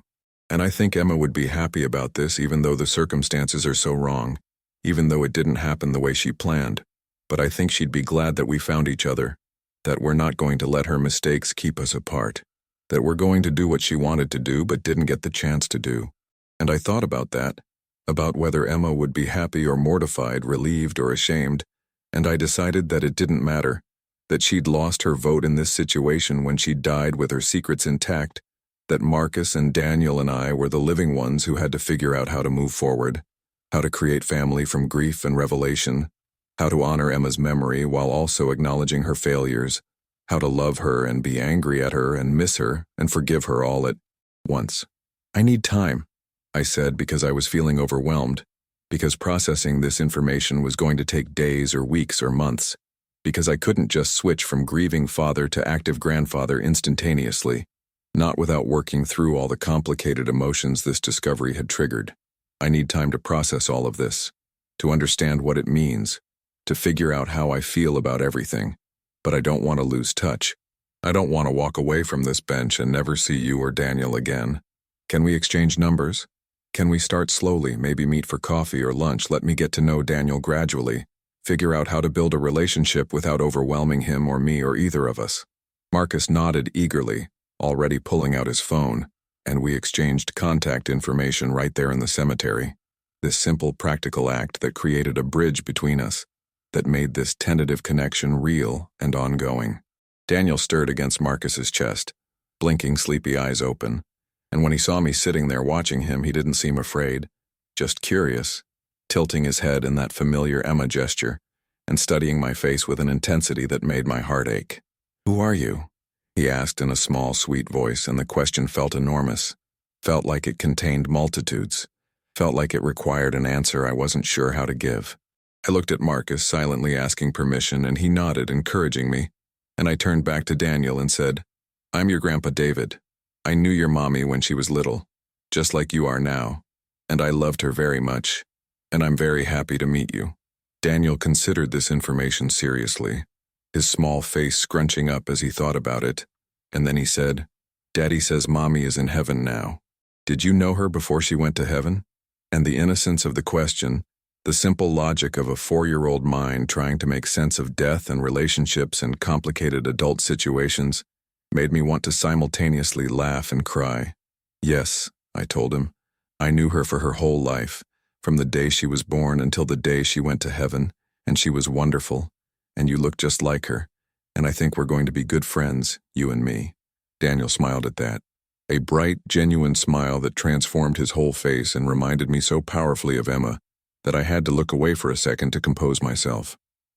And I think Emma would be happy about this even though the circumstances are so wrong, even though it didn't happen the way she planned. But I think she'd be glad that we found each other, that we're not going to let her mistakes keep us apart, that we're going to do what she wanted to do but didn't get the chance to do." And I thought about that, about whether Emma would be happy or mortified, relieved or ashamed, and I decided that it didn't matter, that she'd lost her vote in this situation when she died with her secrets intact, that Marcus and Daniel and I were the living ones who had to figure out how to move forward, how to create family from grief and revelation, how to honor Emma's memory while also acknowledging her failures, how to love her and be angry at her and miss her and forgive her all at once. "I need time," I said, because I was feeling overwhelmed, because processing this information was going to take days or weeks or months, because I couldn't just switch from grieving father to active grandfather instantaneously, not without working through all the complicated emotions this discovery had triggered. I need time to process all of this, to understand what it means, to figure out how I feel about everything, but I don't want to lose touch. I don't want to walk away from this bench and never see you or Daniel again. Can we exchange numbers? Can we start slowly, maybe meet for coffee or lunch? Let me get to know Daniel gradually, figure out how to build a relationship without overwhelming him or me or either of us. Marcus nodded eagerly, already pulling out his phone, and we exchanged contact information right there in the cemetery. This simple, practical act that created a bridge between us, that made this tentative connection real and ongoing. Daniel stirred against Marcus's chest, blinking sleepy eyes open, and when he saw me sitting there watching him, he didn't seem afraid, just curious, tilting his head in that familiar Emma gesture, and studying my face with an intensity that made my heart ache. "Who are you?" he asked in a small, sweet voice, and the question felt enormous, felt like it contained multitudes, felt like it required an answer I wasn't sure how to give. I looked at Marcus, silently asking permission, and he nodded, encouraging me, and I turned back to Daniel and said, "I'm your Grandpa David. I knew your mommy when she was little, just like you are now, and I loved her very much, and I'm very happy to meet you." Daniel considered this information seriously, his small face scrunching up as he thought about it, and then he said, "Daddy says Mommy is in heaven now. Did you know her before she went to heaven?" And the innocence of the question, the simple logic of a 4-year-old mind trying to make sense of death and relationships and complicated adult situations, made me want to simultaneously laugh and cry. "Yes," I told him. "I knew her for her whole life, from the day she was born until the day she went to heaven, and she was wonderful, and you look just like her, and I think we're going to be good friends, you and me." Daniel smiled at that. A bright, genuine smile that transformed his whole face and reminded me so powerfully of Emma that I had to look away for a second to compose myself.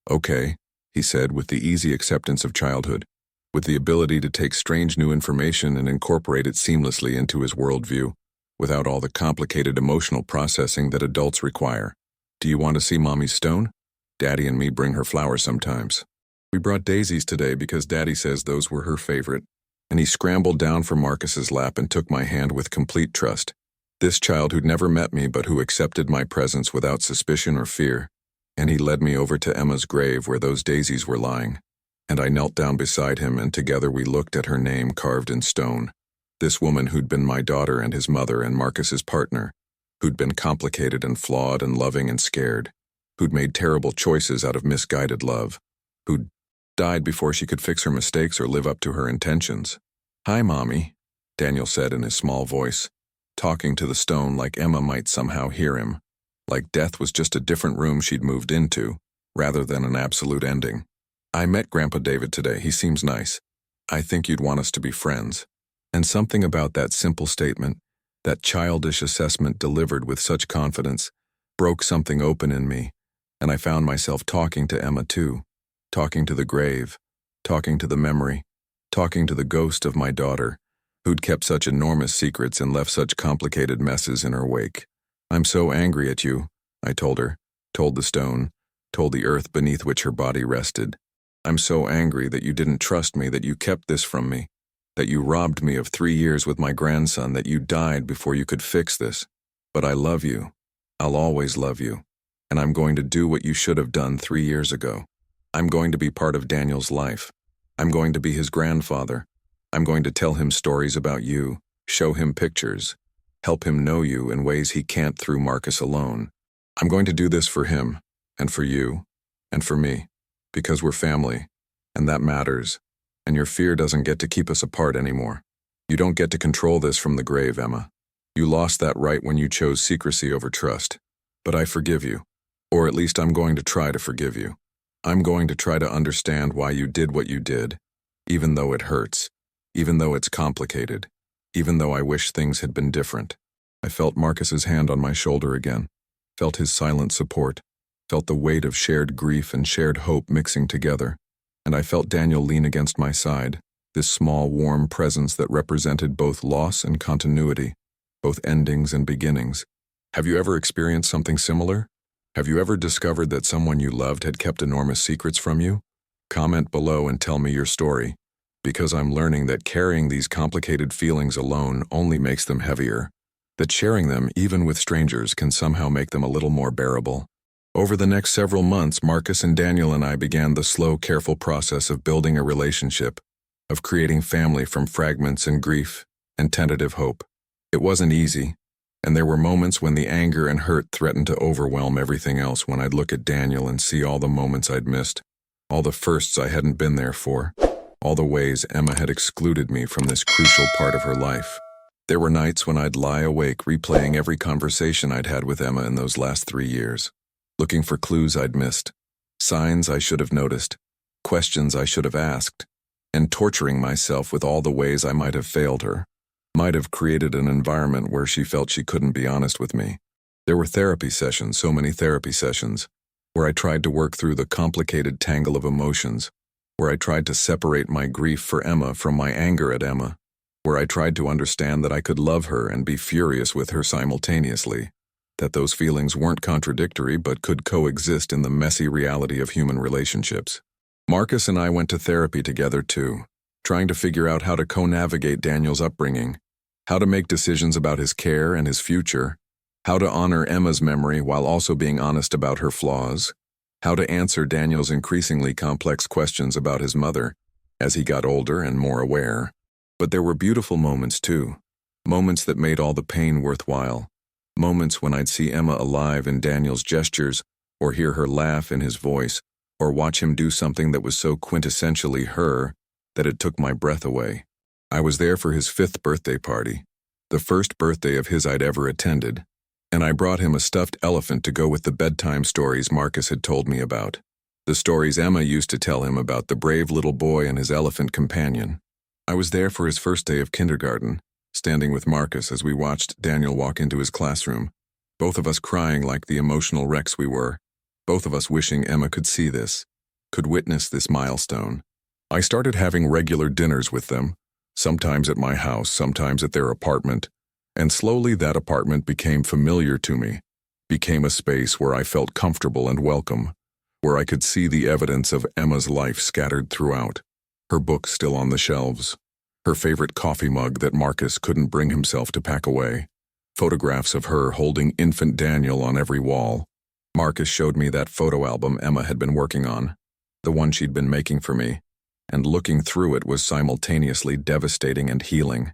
"Okay," he said with the easy acceptance of childhood, with the ability to take strange new information and incorporate it seamlessly into his worldview, without all the complicated emotional processing that adults require. "Do you want to see Mommy's stone? Daddy and me bring her flowers sometimes. We brought daisies today because Daddy says those were her favorite." And he scrambled down from Marcus's lap and took my hand with complete trust. This child who'd never met me but who accepted my presence without suspicion or fear. And he led me over to Emma's grave where those daisies were lying. And I knelt down beside him and together we looked at her name carved in stone. This woman who'd been my daughter and his mother and Marcus's partner, who'd been complicated and flawed and loving and scared, who'd made terrible choices out of misguided love, who'd died before she could fix her mistakes or live up to her intentions. "Hi, Mommy," Daniel said in his small voice, talking to the stone like Emma might somehow hear him, like death was just a different room she'd moved into, rather than an absolute ending. "I met Grandpa David today. He seems nice. I think you'd want us to be friends." And something about that simple statement, that childish assessment delivered with such confidence, broke something open in me, and I found myself talking to Emma too. Talking to the grave, talking to the memory, talking to the ghost of my daughter, who'd kept such enormous secrets and left such complicated messes in her wake. "I'm so angry at you," I told her, told the stone, told the earth beneath which her body rested. "I'm so angry that you didn't trust me, that you kept this from me, that you robbed me of 3 years with my grandson, that you died before you could fix this. But I love you. I'll always love you. And I'm going to do what you should have done 3 years ago. I'm going to be part of Daniel's life. I'm going to be his grandfather. I'm going to tell him stories about you, show him pictures, help him know you in ways he can't through Marcus alone. I'm going to do this for him, and for you, and for me, because we're family, and that matters, and your fear doesn't get to keep us apart anymore. You don't get to control this from the grave, Emma. You lost that right when you chose secrecy over trust. But I forgive you, or at least I'm going to try to forgive you. I'm going to try to understand why you did what you did, even though it hurts, even though it's complicated, even though I wish things had been different." I felt Marcus's hand on my shoulder again, felt his silent support, felt the weight of shared grief and shared hope mixing together, and I felt Daniel lean against my side, this small, warm presence that represented both loss and continuity, both endings and beginnings. Have you ever experienced something similar? Have you ever discovered that someone you loved had kept enormous secrets from you? Comment below and tell me your story, because I'm learning that carrying these complicated feelings alone only makes them heavier, that sharing them, even with strangers, can somehow make them a little more bearable. Over the next several months, Marcus and Daniel and I began the slow, careful process of building a relationship, of creating family from fragments and grief and tentative hope. It wasn't easy. And there were moments when the anger and hurt threatened to overwhelm everything else, when I'd look at Daniel and see all the moments I'd missed, all the firsts I hadn't been there for, all the ways Emma had excluded me from this crucial part of her life. There were nights when I'd lie awake replaying every conversation I'd had with Emma in those last 3 years, looking for clues I'd missed, signs I should have noticed, questions I should have asked, and torturing myself with all the ways I might have failed her. Might have created an environment where she felt she couldn't be honest with me. There were therapy sessions, so many therapy sessions, where I tried to work through the complicated tangle of emotions, where I tried to separate my grief for Emma from my anger at Emma, where I tried to understand that I could love her and be furious with her simultaneously, that those feelings weren't contradictory but could coexist in the messy reality of human relationships. Marcus and I went to therapy together too, trying to figure out how to co-navigate Daniel's upbringing, how to make decisions about his care and his future, how to honor Emma's memory while also being honest about her flaws, how to answer Daniel's increasingly complex questions about his mother as he got older and more aware. But there were beautiful moments too, moments that made all the pain worthwhile, moments when I'd see Emma alive in Daniel's gestures, or hear her laugh in his voice, or watch him do something that was so quintessentially her that it took my breath away. I was there for his 5th birthday party, the first birthday of his I'd ever attended, and I brought him a stuffed elephant to go with the bedtime stories Marcus had told me about, the stories Emma used to tell him about the brave little boy and his elephant companion. I was there for his first day of kindergarten, standing with Marcus as we watched Daniel walk into his classroom, both of us crying like the emotional wrecks we were, both of us wishing Emma could see this, could witness this milestone. I started having regular dinners with them, sometimes at my house, sometimes at their apartment, and slowly that apartment became familiar to me, became a space where I felt comfortable and welcome, where I could see the evidence of Emma's life scattered throughout, her books still on the shelves, her favorite coffee mug that Marcus couldn't bring himself to pack away, photographs of her holding infant Daniel on every wall. Marcus showed me that photo album Emma had been working on, the one she'd been making for me, and looking through it was simultaneously devastating and healing,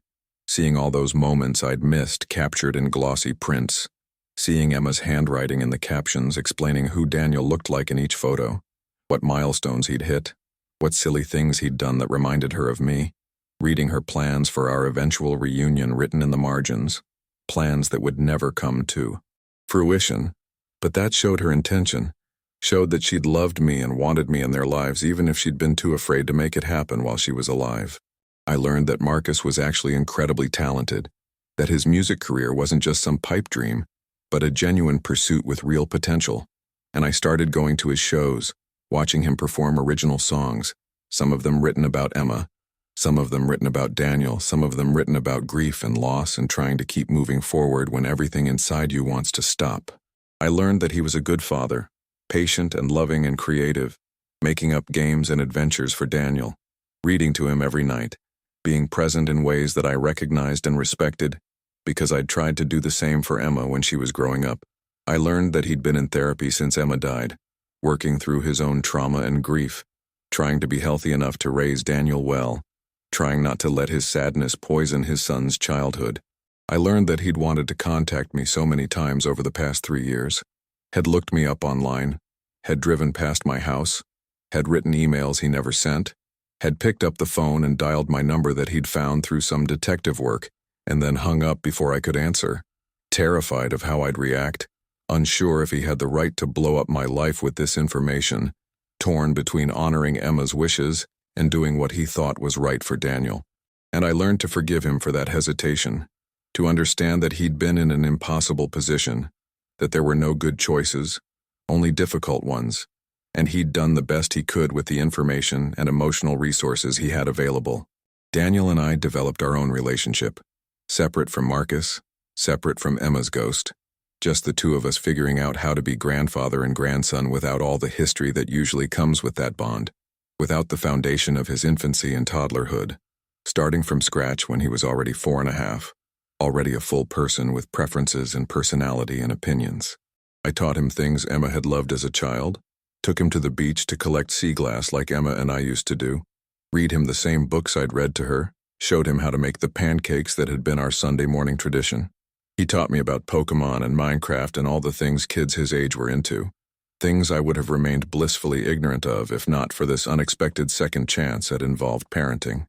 seeing all those moments I'd missed captured in glossy prints, seeing Emma's handwriting in the captions explaining who Daniel looked like in each photo, what milestones he'd hit, what silly things he'd done that reminded her of me, reading her plans for our eventual reunion written in the margins, plans that would never come to fruition, but that showed her intention, showed that she'd loved me and wanted me in their lives even if she'd been too afraid to make it happen while she was alive. I learned that Marcus was actually incredibly talented, that his music career wasn't just some pipe dream, but a genuine pursuit with real potential, and I started going to his shows, watching him perform original songs, some of them written about Emma, some of them written about Daniel, some of them written about grief and loss and trying to keep moving forward when everything inside you wants to stop. I learned that he was a good father, patient and loving and creative, making up games and adventures for Daniel, reading to him every night, being present in ways that I recognized and respected because I'd tried to do the same for Emma when she was growing up. I learned that he'd been in therapy since Emma died, working through his own trauma and grief, trying to be healthy enough to raise Daniel well, trying not to let his sadness poison his son's childhood. I learned that he'd wanted to contact me so many times over the past 3 years, had looked me up online, had driven past my house, had written emails he never sent, had picked up the phone and dialed my number that he'd found through some detective work, and then hung up before I could answer, terrified of how I'd react, unsure if he had the right to blow up my life with this information, torn between honoring Emma's wishes and doing what he thought was right for Daniel. And I learned to forgive him for that hesitation, to understand that he'd been in an impossible position, that there were no good choices, only difficult ones, and he'd done the best he could with the information and emotional resources he had available. Daniel and I developed our own relationship, separate from Marcus, separate from Emma's ghost, just the two of us figuring out how to be grandfather and grandson without all the history that usually comes with that bond, without the foundation of his infancy and toddlerhood, starting from scratch when he was already 4.5, already a full person with preferences and personality and opinions. I taught him things Emma had loved as a child, took him to the beach to collect sea glass like Emma and I used to do, read him the same books I'd read to her, showed him how to make the pancakes that had been our Sunday morning tradition. He taught me about Pokemon and Minecraft and all the things kids his age were into, things I would have remained blissfully ignorant of if not for this unexpected second chance at involved parenting.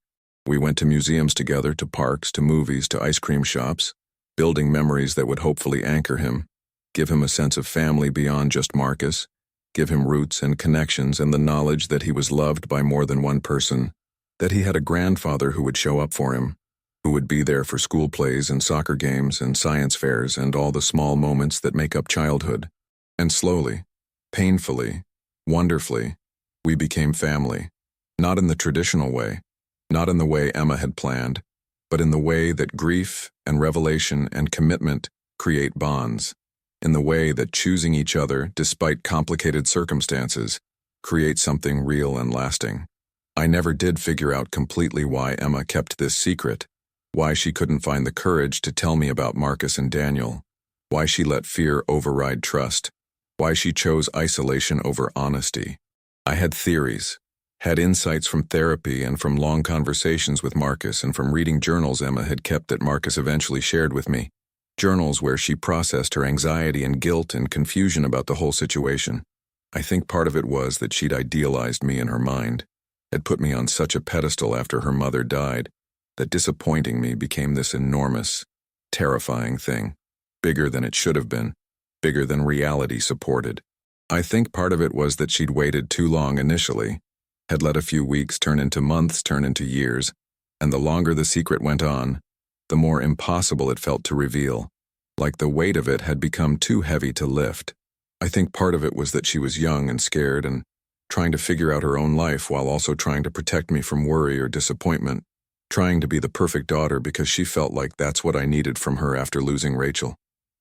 We went to museums together, to parks, to movies, to ice cream shops, building memories that would hopefully anchor him, give him a sense of family beyond just Marcus, give him roots and connections and the knowledge that he was loved by more than one person, that he had a grandfather who would show up for him, who would be there for school plays and soccer games and science fairs and all the small moments that make up childhood. And slowly, painfully, wonderfully, we became family, not in the traditional way, not in the way Emma had planned, but in the way that grief and revelation and commitment create bonds, in the way that choosing each other despite complicated circumstances create something real and lasting. I never did figure out completely why Emma kept this secret, Why she couldn't find the courage to tell me about Marcus and Daniel. Why she let fear override trust. Why she chose isolation over honesty. I had theories, had insights from therapy and from long conversations with Marcus and from reading journals Emma had kept that Marcus eventually shared with me. Journals where she processed her anxiety and guilt and confusion about the whole situation. I think part of it was that she'd idealized me in her mind, had put me on such a pedestal after her mother died, that disappointing me became this enormous, terrifying thing, bigger than it should have been, bigger than reality supported. I think part of it was that she'd waited too long initially, had let a few weeks turn into months, turn into years, and the longer the secret went on, the more impossible it felt to reveal, like the weight of it had become too heavy to lift. I think part of it was that she was young and scared and trying to figure out her own life while also trying to protect me from worry or disappointment, trying to be the perfect daughter because she felt like that's what I needed from her after losing Rachel.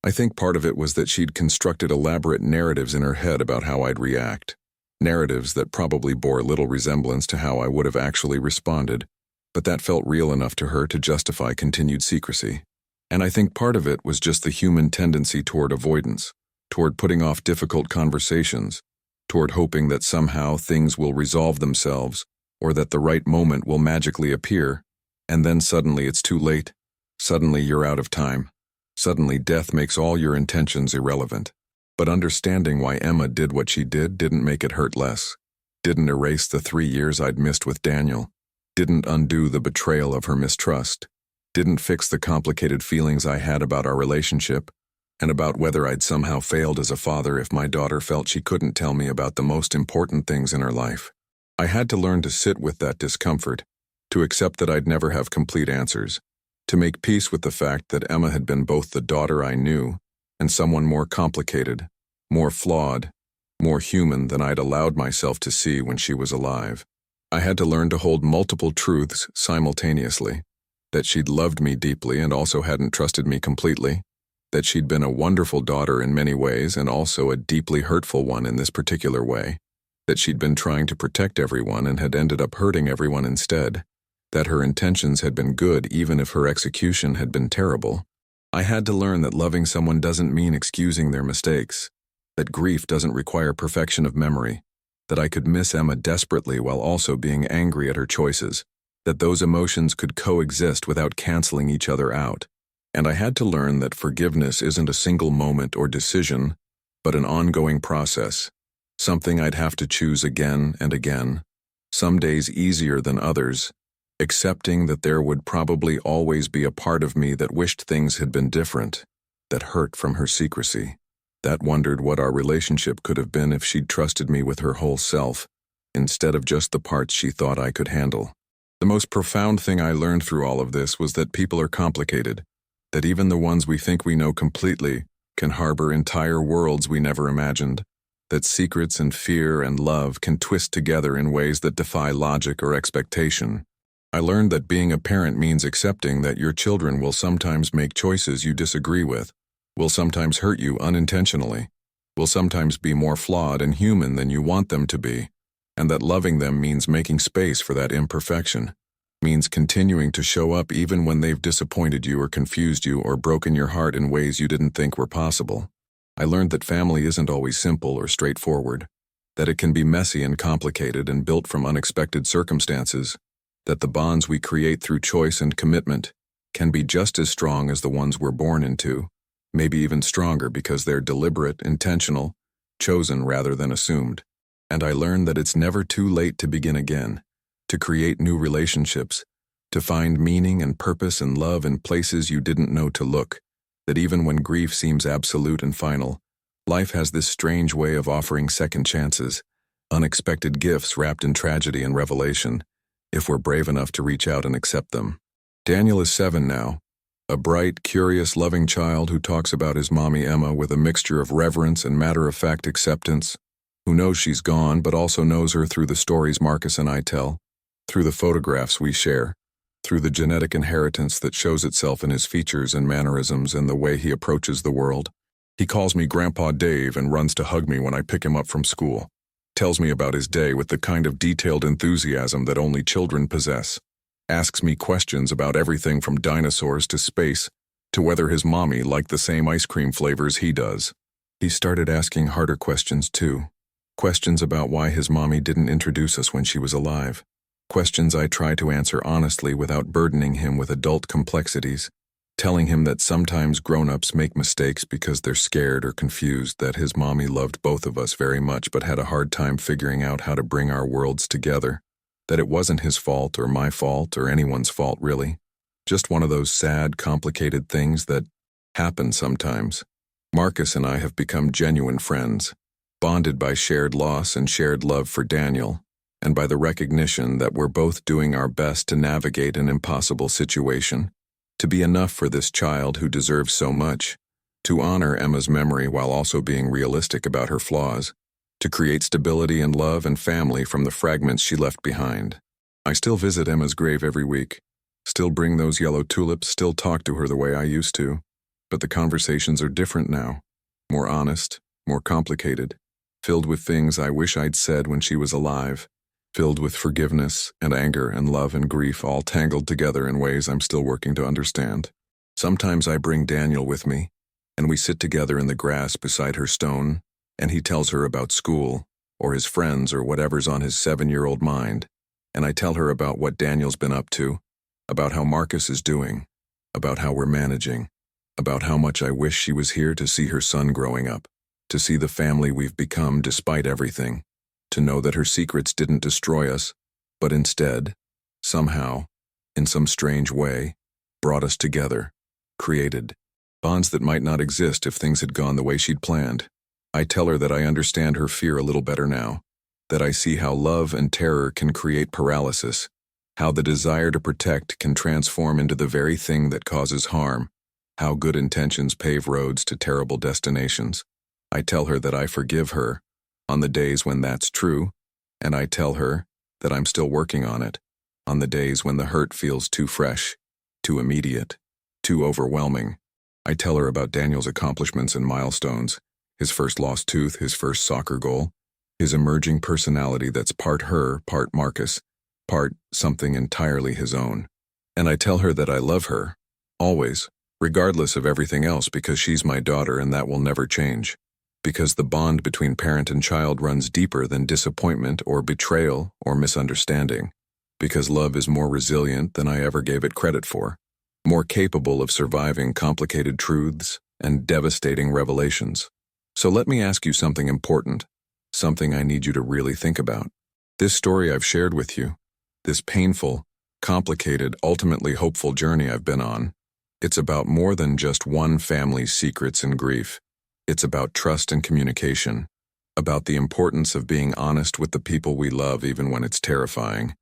I think part of it was that she'd constructed elaborate narratives in her head about how I'd react, narratives that probably bore little resemblance to how I would have actually responded, but that felt real enough to her to justify continued secrecy. And I think part of it was just the human tendency toward avoidance, toward putting off difficult conversations, toward hoping that somehow things will resolve themselves or that the right moment will magically appear, and then suddenly it's too late. Suddenly you're out of time. Suddenly death makes all your intentions irrelevant. But understanding why Emma did what she did didn't make it hurt less, didn't erase the 3 years I'd missed with Daniel, didn't undo the betrayal of her mistrust, didn't fix the complicated feelings I had about our relationship, and about whether I'd somehow failed as a father if my daughter felt she couldn't tell me about the most important things in her life. I had to learn to sit with that discomfort, to accept that I'd never have complete answers, to make peace with the fact that Emma had been both the daughter I knew and someone more complicated, more flawed, more human than I'd allowed myself to see when she was alive. I had to learn to hold multiple truths simultaneously, that she'd loved me deeply and also hadn't trusted me completely, that she'd been a wonderful daughter in many ways and also a deeply hurtful one in this particular way, that she'd been trying to protect everyone and had ended up hurting everyone instead, that her intentions had been good even if her execution had been terrible. I had to learn that loving someone doesn't mean excusing their mistakes, that grief doesn't require perfection of memory, that I could miss Emma desperately while also being angry at her choices, that those emotions could coexist without canceling each other out. And I had to learn that forgiveness isn't a single moment or decision, but an ongoing process, something I'd have to choose again and again, some days easier than others, accepting that there would probably always be a part of me that wished things had been different, that hurt from her secrecy, that wondered what our relationship could have been if she'd trusted me with her whole self, instead of just the parts she thought I could handle. The most profound thing I learned through all of this was that people are complicated, that even the ones we think we know completely can harbor entire worlds we never imagined, that secrets and fear and love can twist together in ways that defy logic or expectation. I learned that being a parent means accepting that your children will sometimes make choices you disagree with, will sometimes hurt you unintentionally, will sometimes be more flawed and human than you want them to be, and that loving them means making space for that imperfection, means continuing to show up even when they've disappointed you or confused you or broken your heart in ways you didn't think were possible. I learned that family isn't always simple or straightforward, that it can be messy and complicated and built from unexpected circumstances, that the bonds we create through choice and commitment can be just as strong as the ones we're born into, maybe even stronger because they're deliberate, intentional, chosen rather than assumed. And I learned that it's never too late to begin again, to create new relationships, to find meaning and purpose and love in places you didn't know to look, that even when grief seems absolute and final, life has this strange way of offering second chances, unexpected gifts wrapped in tragedy and revelation, if we're brave enough to reach out and accept them. Daniel is 7 now, a bright, curious, loving child who talks about his mommy Emma with a mixture of reverence and matter-of-fact acceptance, who knows she's gone but also knows her through the stories Marcus and I tell, through the photographs we share, through the genetic inheritance that shows itself in his features and mannerisms and the way he approaches the world. He calls me Grandpa Dave and runs to hug me when I pick him up from school, tells me about his day with the kind of detailed enthusiasm that only children possess. Asks me questions about everything from dinosaurs to space, to whether his mommy liked the same ice cream flavors he does. He started asking harder questions too. Questions about why his mommy didn't introduce us when she was alive. Questions I try to answer honestly without burdening him with adult complexities, telling him that sometimes grown-ups make mistakes because they're scared or confused, that his mommy loved both of us very much but had a hard time figuring out how to bring our worlds together, that it wasn't his fault or my fault or anyone's fault really, just one of those sad, complicated things that happen sometimes. Marcus and I have become genuine friends, bonded by shared loss and shared love for Daniel, and by the recognition that we're both doing our best to navigate an impossible situation, to be enough for this child who deserves so much, to honor Emma's memory while also being realistic about her flaws, to create stability and love and family from the fragments she left behind. I still visit Emma's grave every week, still bring those yellow tulips, still talk to her the way I used to, but the conversations are different now, more honest, more complicated, filled with things I wish I'd said when she was alive, filled with forgiveness and anger and love and grief all tangled together in ways I'm still working to understand. Sometimes I bring Daniel with me, and we sit together in the grass beside her stone, and he tells her about school, or his friends, or whatever's on his 7-year-old mind, and I tell her about what Daniel's been up to, about how Marcus is doing, about how we're managing, about how much I wish she was here to see her son growing up, to see the family we've become despite everything, to know that her secrets didn't destroy us, but instead, somehow, in some strange way, brought us together, created bonds that might not exist if things had gone the way she'd planned. I tell her that I understand her fear a little better now, that I see how love and terror can create paralysis, how the desire to protect can transform into the very thing that causes harm, how good intentions pave roads to terrible destinations. I tell her that I forgive her on the days when that's true, and I tell her that I'm still working on it, on the days when the hurt feels too fresh, too immediate, too overwhelming. I tell her about Daniel's accomplishments and milestones, his first lost tooth, his first soccer goal, his emerging personality that's part her, part Marcus, part something entirely his own. And I tell her that I love her, always, regardless of everything else, because she's my daughter and that will never change. Because the bond between parent and child runs deeper than disappointment or betrayal or misunderstanding. Because love is more resilient than I ever gave it credit for, more capable of surviving complicated truths and devastating revelations. So let me ask you something important, something I need you to really think about. This story I've shared with you, this painful, complicated, ultimately hopeful journey I've been on, it's about more than just one family's secrets and grief. It's about trust and communication, about the importance of being honest with the people we love even when it's terrifying,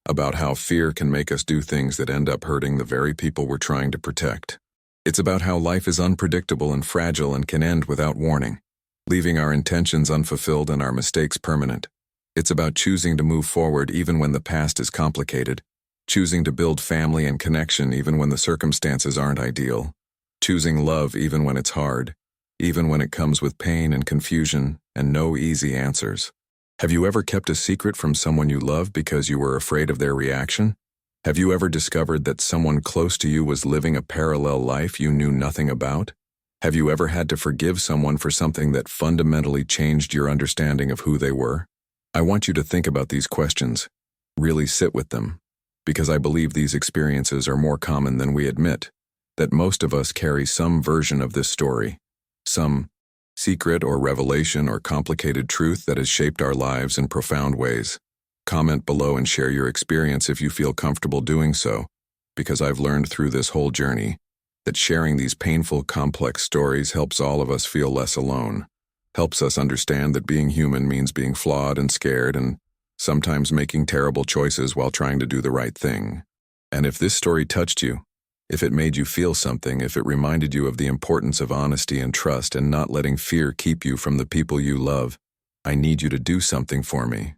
about how fear can make us do things that end up hurting the very people we're trying to protect. It's about how life is unpredictable and fragile and can end without warning, leaving our intentions unfulfilled and our mistakes permanent. It's about choosing to move forward even when the past is complicated, choosing to build family and connection even when the circumstances aren't ideal, choosing love even when it's hard, even when it comes with pain and confusion and no easy answers. Have you ever kept a secret from someone you love because you were afraid of their reaction? Have you ever discovered that someone close to you was living a parallel life you knew nothing about? Have you ever had to forgive someone for something that fundamentally changed your understanding of who they were? I want you to think about these questions, really sit with them, because I believe these experiences are more common than we admit, that most of us carry some version of this story, some secret or revelation or complicated truth that has shaped our lives in profound ways. Comment below and share your experience if you feel comfortable doing so, because I've learned through this whole journey that sharing these painful, complex stories helps all of us feel less alone, helps us understand that being human means being flawed and scared and sometimes making terrible choices while trying to do the right thing. And if this story touched you, if it made you feel something, if it reminded you of the importance of honesty and trust and not letting fear keep you from the people you love, I need you to do something for me.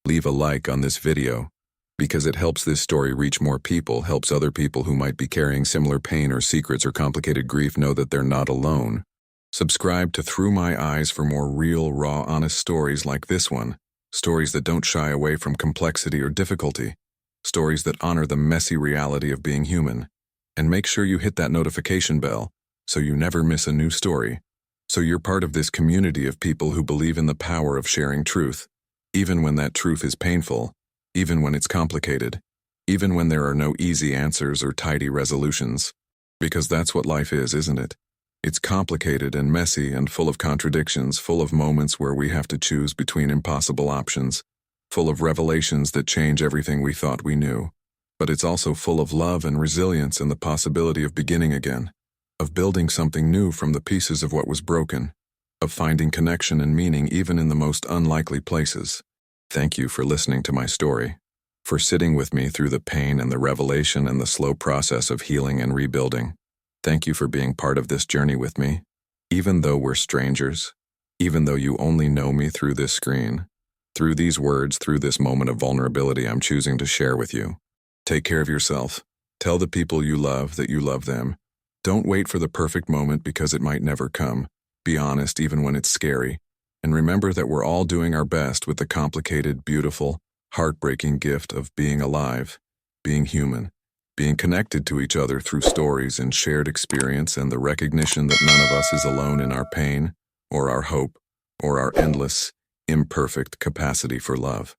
Leave a like on this video, because it helps this story reach more people, helps other people who might be carrying similar pain or secrets or complicated grief know that they're not alone. Subscribe to Through My Eyes for more real, raw, honest stories like this one, stories that don't shy away from complexity or difficulty, stories that honor the messy reality of being human. And make sure you hit that notification bell so you never miss a new story. So you're part of this community of people who believe in the power of sharing truth, even when that truth is painful, even when it's complicated, even when there are no easy answers or tidy resolutions. Because that's what life is, isn't it? It's complicated and messy and full of contradictions, full of moments where we have to choose between impossible options, full of revelations that change everything we thought we knew. But it's also full of love and resilience and the possibility of beginning again, of building something new from the pieces of what was broken, of finding connection and meaning even in the most unlikely places. Thank you for listening to my story, for sitting with me through the pain and the revelation and the slow process of healing and rebuilding. Thank you for being part of this journey with me. Even though we're strangers, even though you only know me through this screen, through these words, through this moment of vulnerability I'm choosing to share with you. Take care of yourself. Tell the people you love that you love them. Don't wait for the perfect moment because it might never come. Be honest even when it's scary. And remember that we're all doing our best with the complicated, beautiful, heartbreaking gift of being alive, being human, being connected to each other through stories and shared experience and the recognition that none of us is alone in our pain or our hope or our endless, imperfect capacity for love.